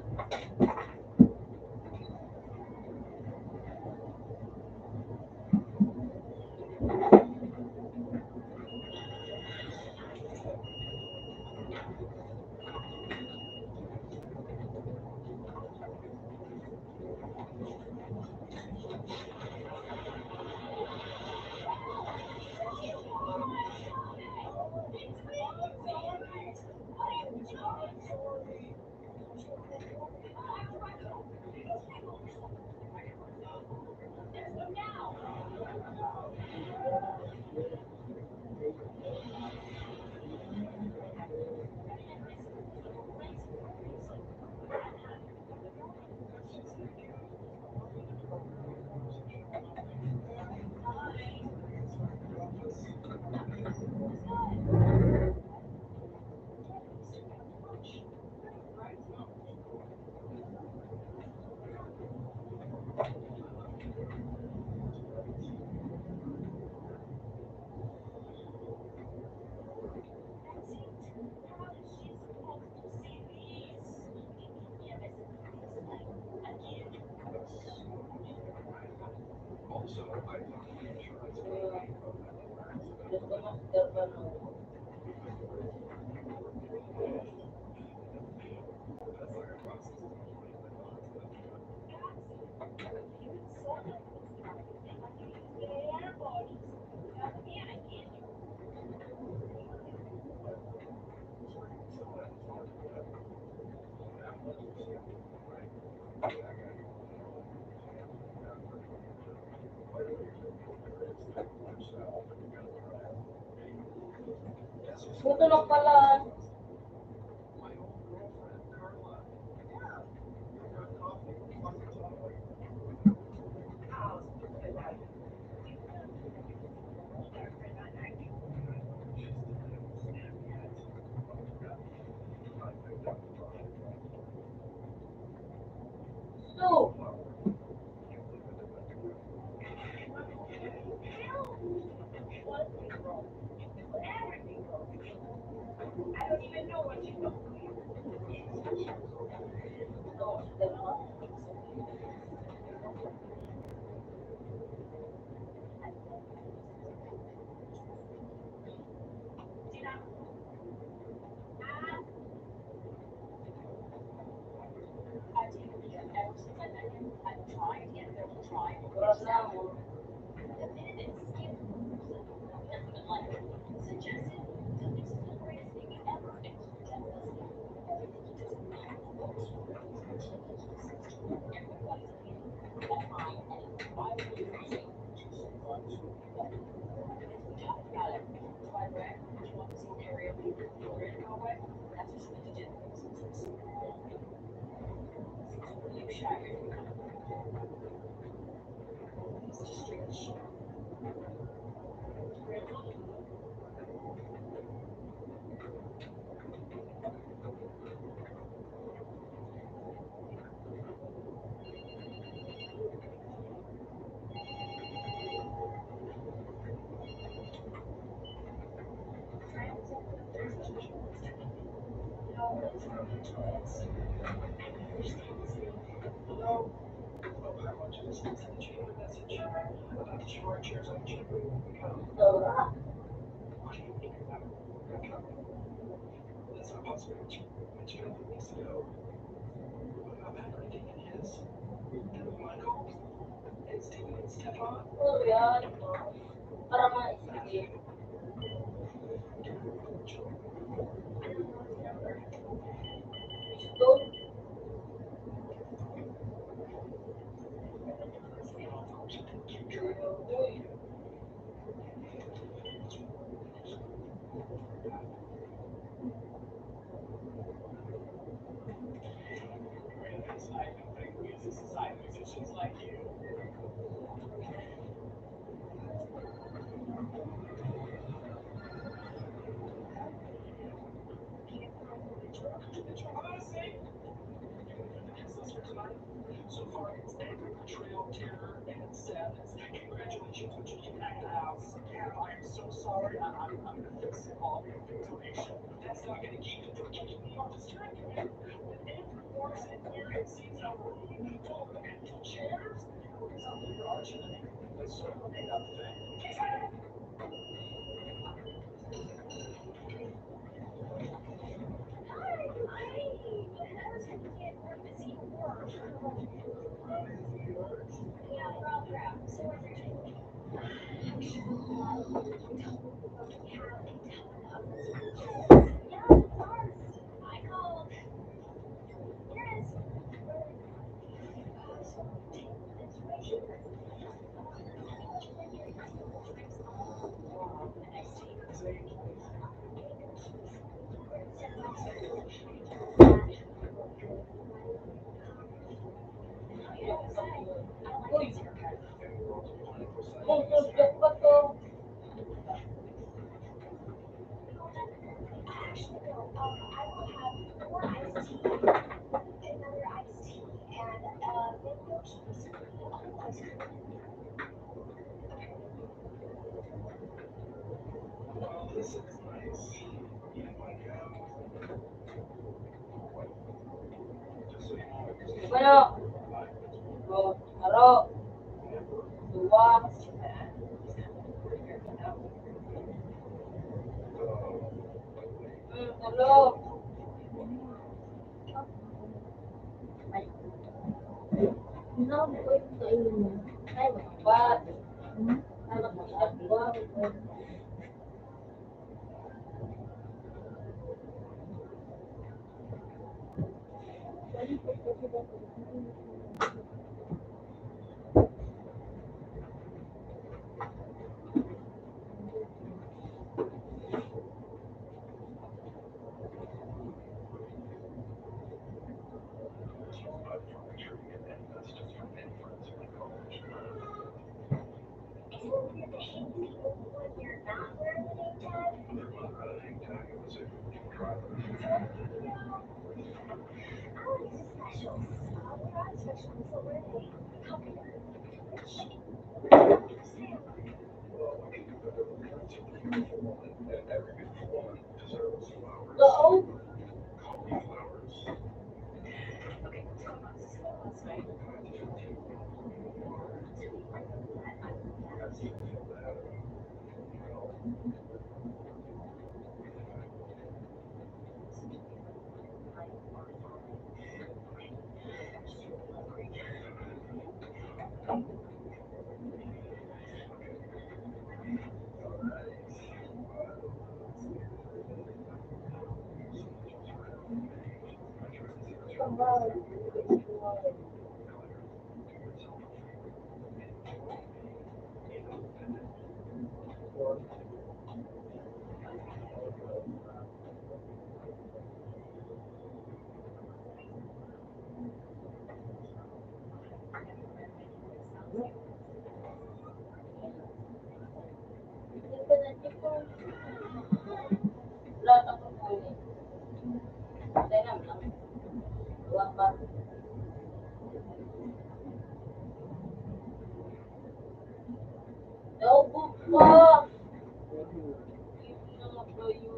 Speaker 2: Tutulog pala. So, oras na mo. Ora. Oh, yan. Para maisip. Gusto. Uy, mungtulog pa to. Bueno, taro, dua, tulo,
Speaker 1: Ano ko yung kainin mo? Ay,
Speaker 2: empat,
Speaker 1: ano ko siya?
Speaker 2: dua, go. Lahat ako kunin. Tenam lang. Dua pa. Naubo pa. Hindi na nga kayo.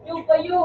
Speaker 2: Yung kayo.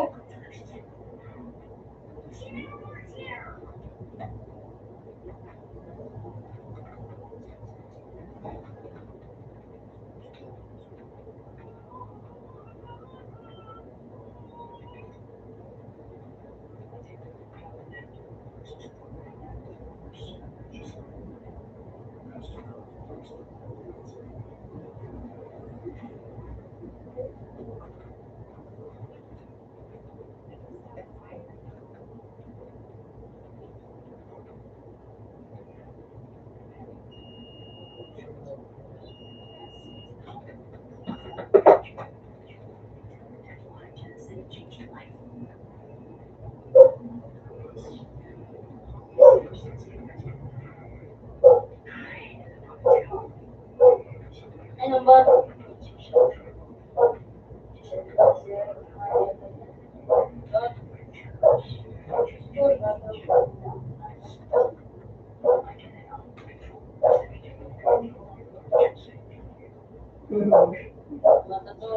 Speaker 2: Mata to.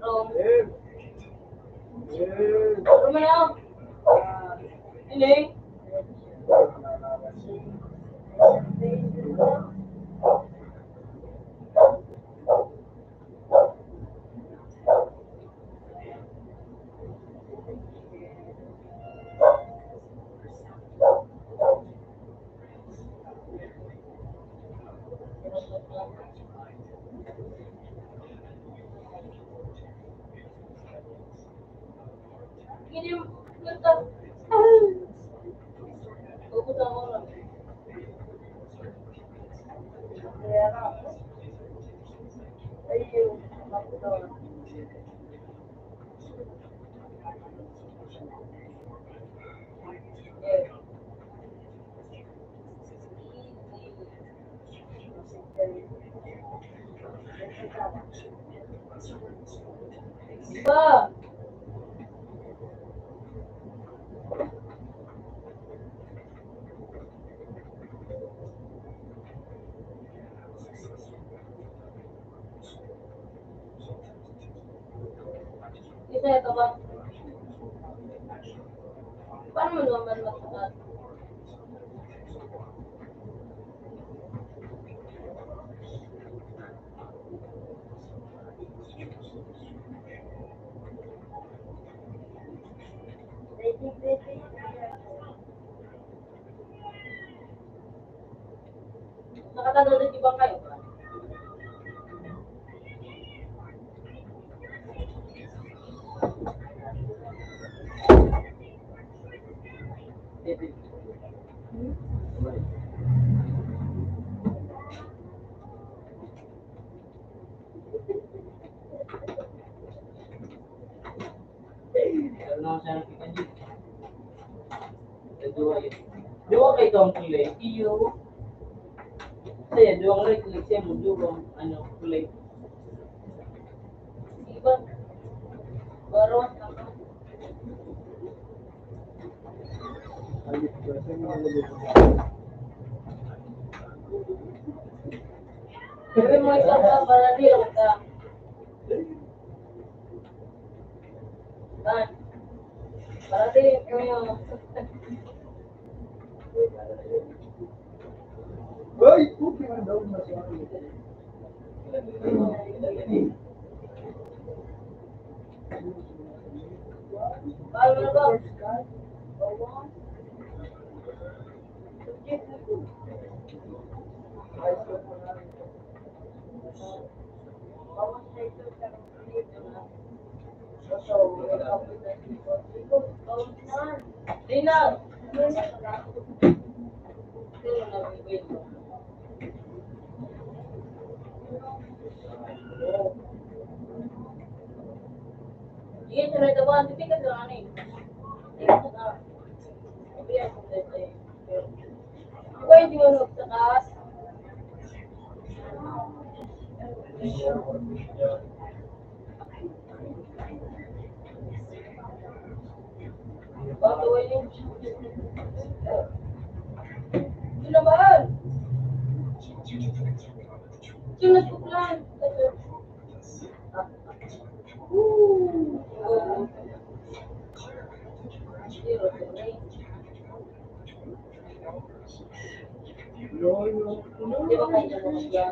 Speaker 2: Rom. Rom na. Ini. Ini letak. Aku tak mau lah. Ayo, aku tahu. Ba. Isa ito ba? Paano mo naman magsakat? Nakatanood di ba kayo?
Speaker 3: Ano siya nakita niyo? Dua kayo itong kulay. Iyo. Saya dua kulay kulay siya mo dua ano kulay.
Speaker 2: Iba. Baron. Pero mo isa ka para di lang ka. Ban. Para di kayo.
Speaker 4: Hoy! Okay man daw na siya.
Speaker 2: Paano na ba? Lina. Iya, cerai teman, tapi kan jangan nih. Gue yang juga nuk sekas. Bang, gue ini. Sudah bahas. Cuma sebulan. Di ba kayo siya?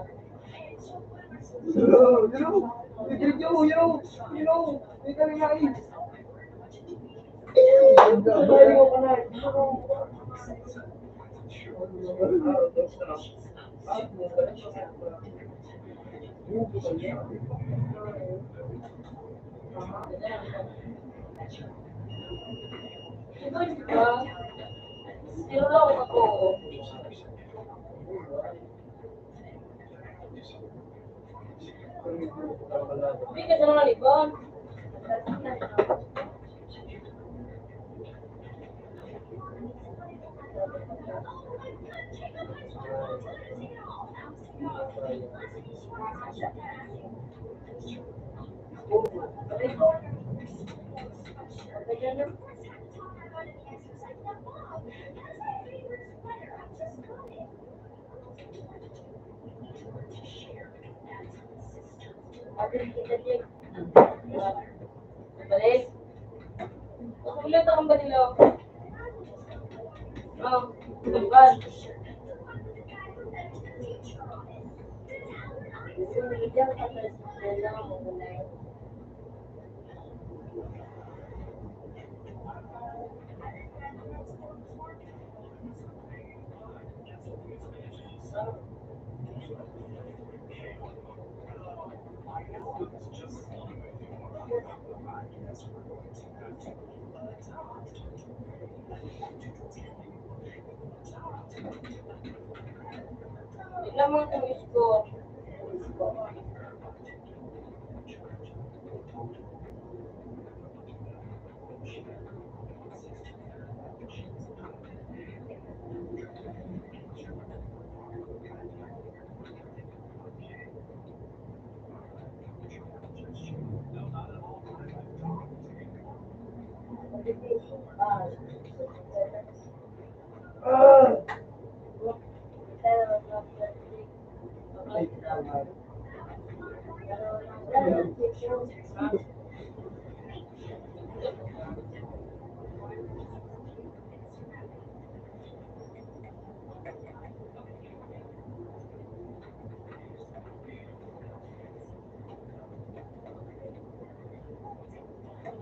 Speaker 2: Sino lang ako? Hindi ka sa mga libon. Atin kita check. Balik. Ulit akong banila. Bukan. Sumigaw ka sa sila mo na. Tignan mo itong score.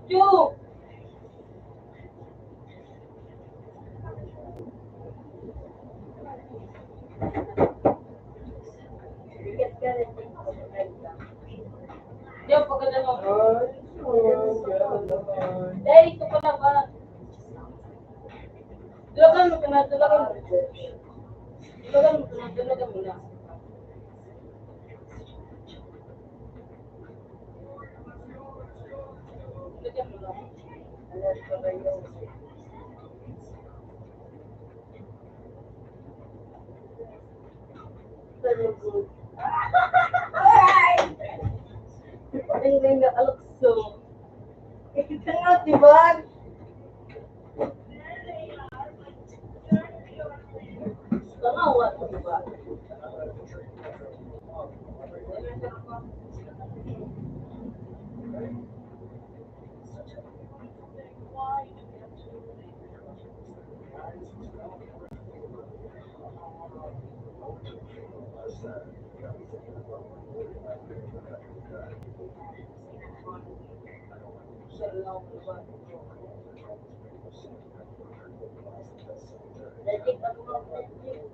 Speaker 2: Chu! Yo, pagkala mo. Dahil ito pala ba? Dulagan mo na, dulagan mo. Dulagan mo na, dulagan mo na. Dulagan mo na. Alas pa ba yun? Salubog. Ay, nga alakso. Kita nga, diba? Tanawa, diba? Legit ako mag-legit.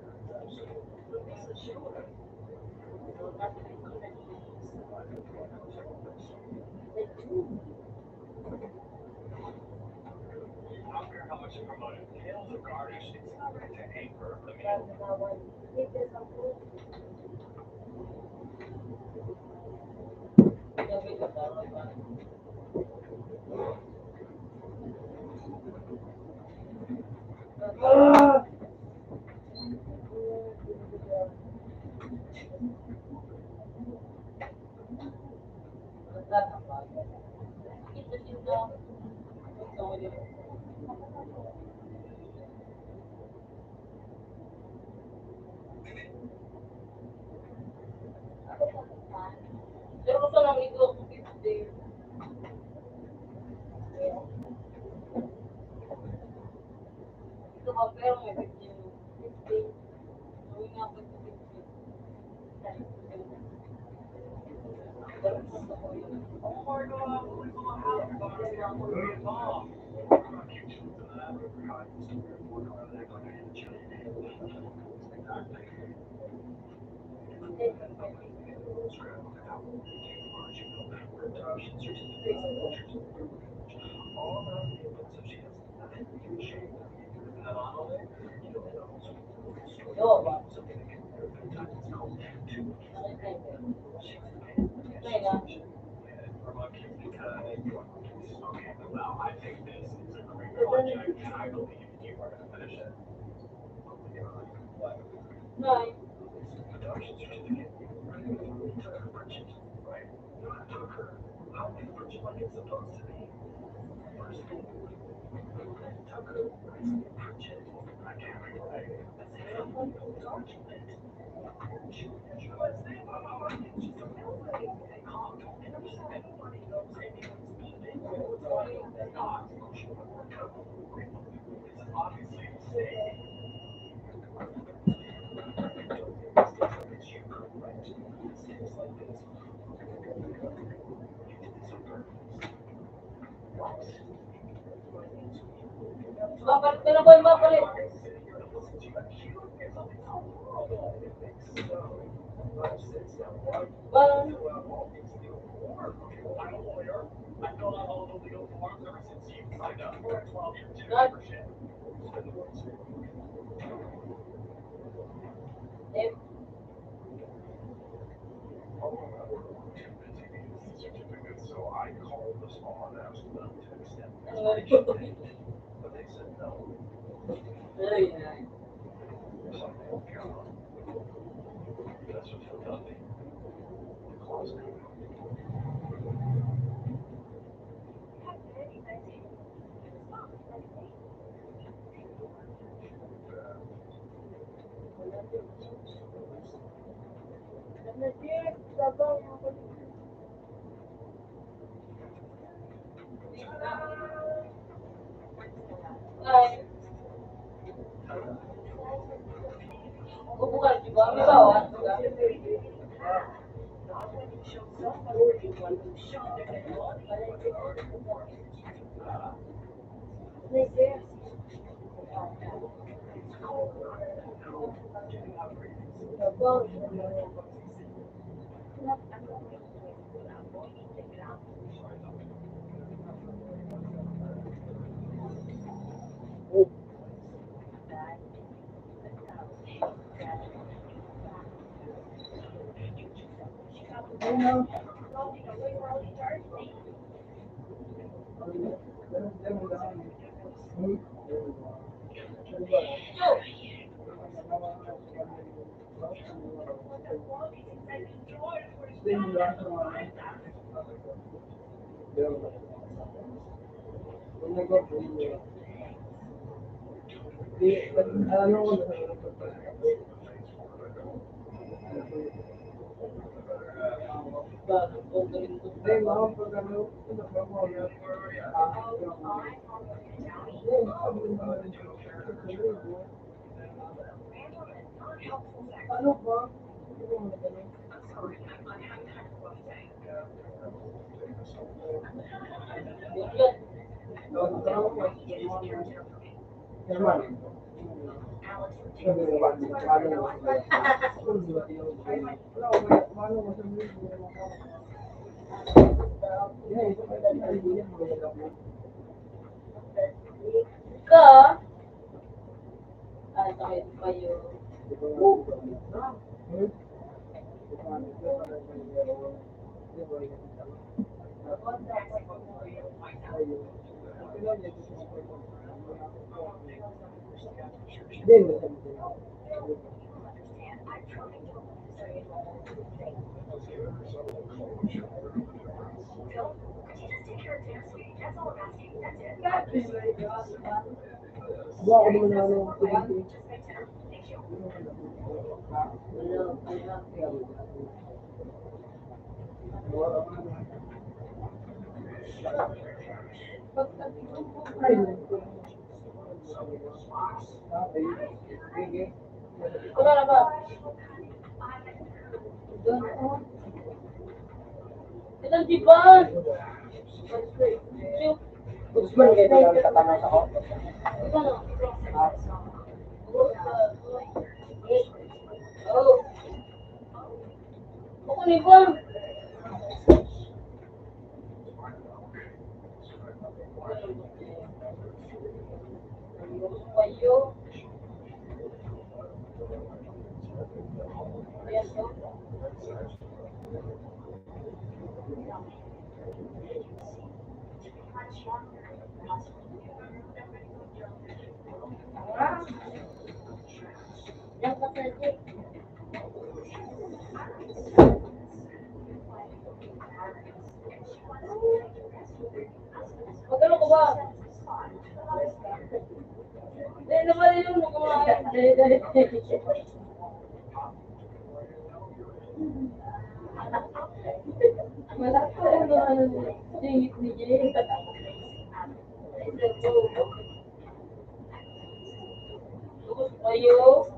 Speaker 2: Pero gusto lang ito ako 50. Ito ba, pero may 50. 50. Gawin nga ako ito 50. Pero gusto ko yun. Yo, ba? No. Bapalit ka na ba? Bapalit. Bang. God. Eh, ano nga ito? Ay, ay. Ay. Bubukan, di ba? May bawas ka. Ka. Ay, sakit pa yun. Wala na ba? Ilan di ba?
Speaker 4: Usman kayo lang tatanong ako.
Speaker 2: Oh. Ako ni ba? Payo. Ayan to. Yang kasih. Magkano ko ba? Hindi naman yun mo kumain. Malaki pa yung ano, singit ni Jay.
Speaker 3: Tapos kayo.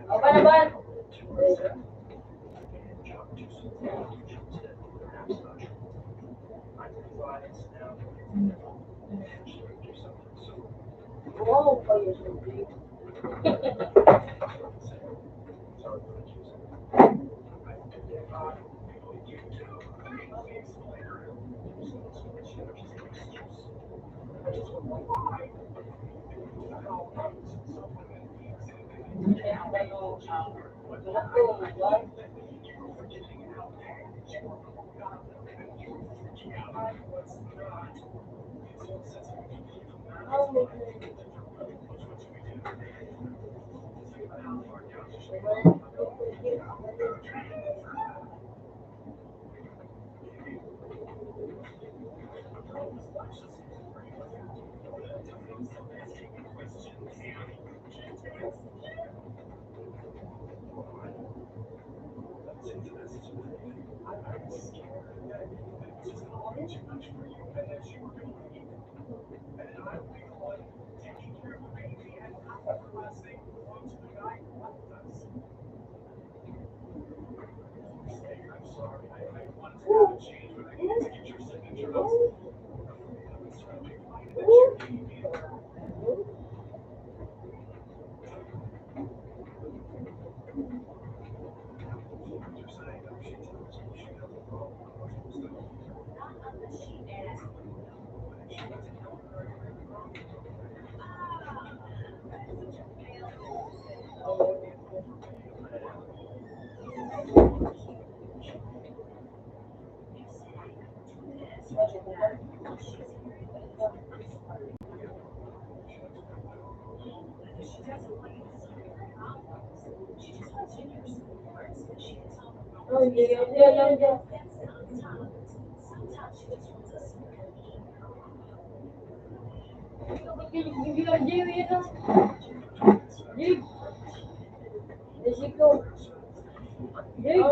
Speaker 2: Apa naman? Wow, kayo siyempre. Oh, yeah. Bibilang Jimmy ito. Jig. Jessico. Jig.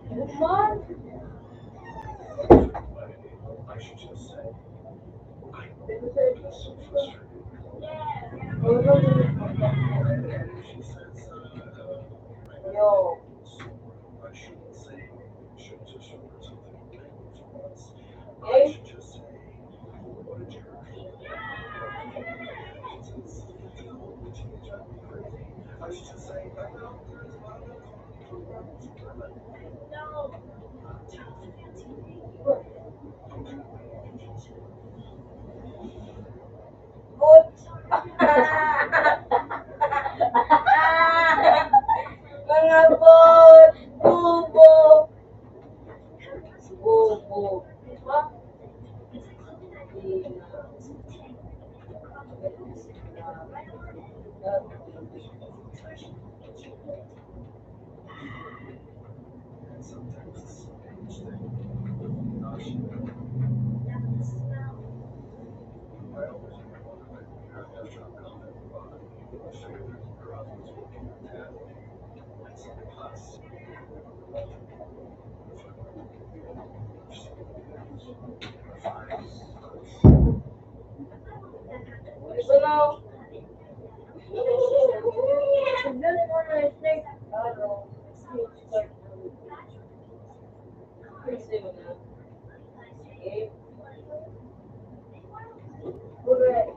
Speaker 2: Bukman. Yo. Eh? Good. Mga bot. Bubo. Bubo. Diba? Ito na. Tignan mo na yung snake. Ano?
Speaker 3: Kasi mo na.
Speaker 2: Eh. Correct.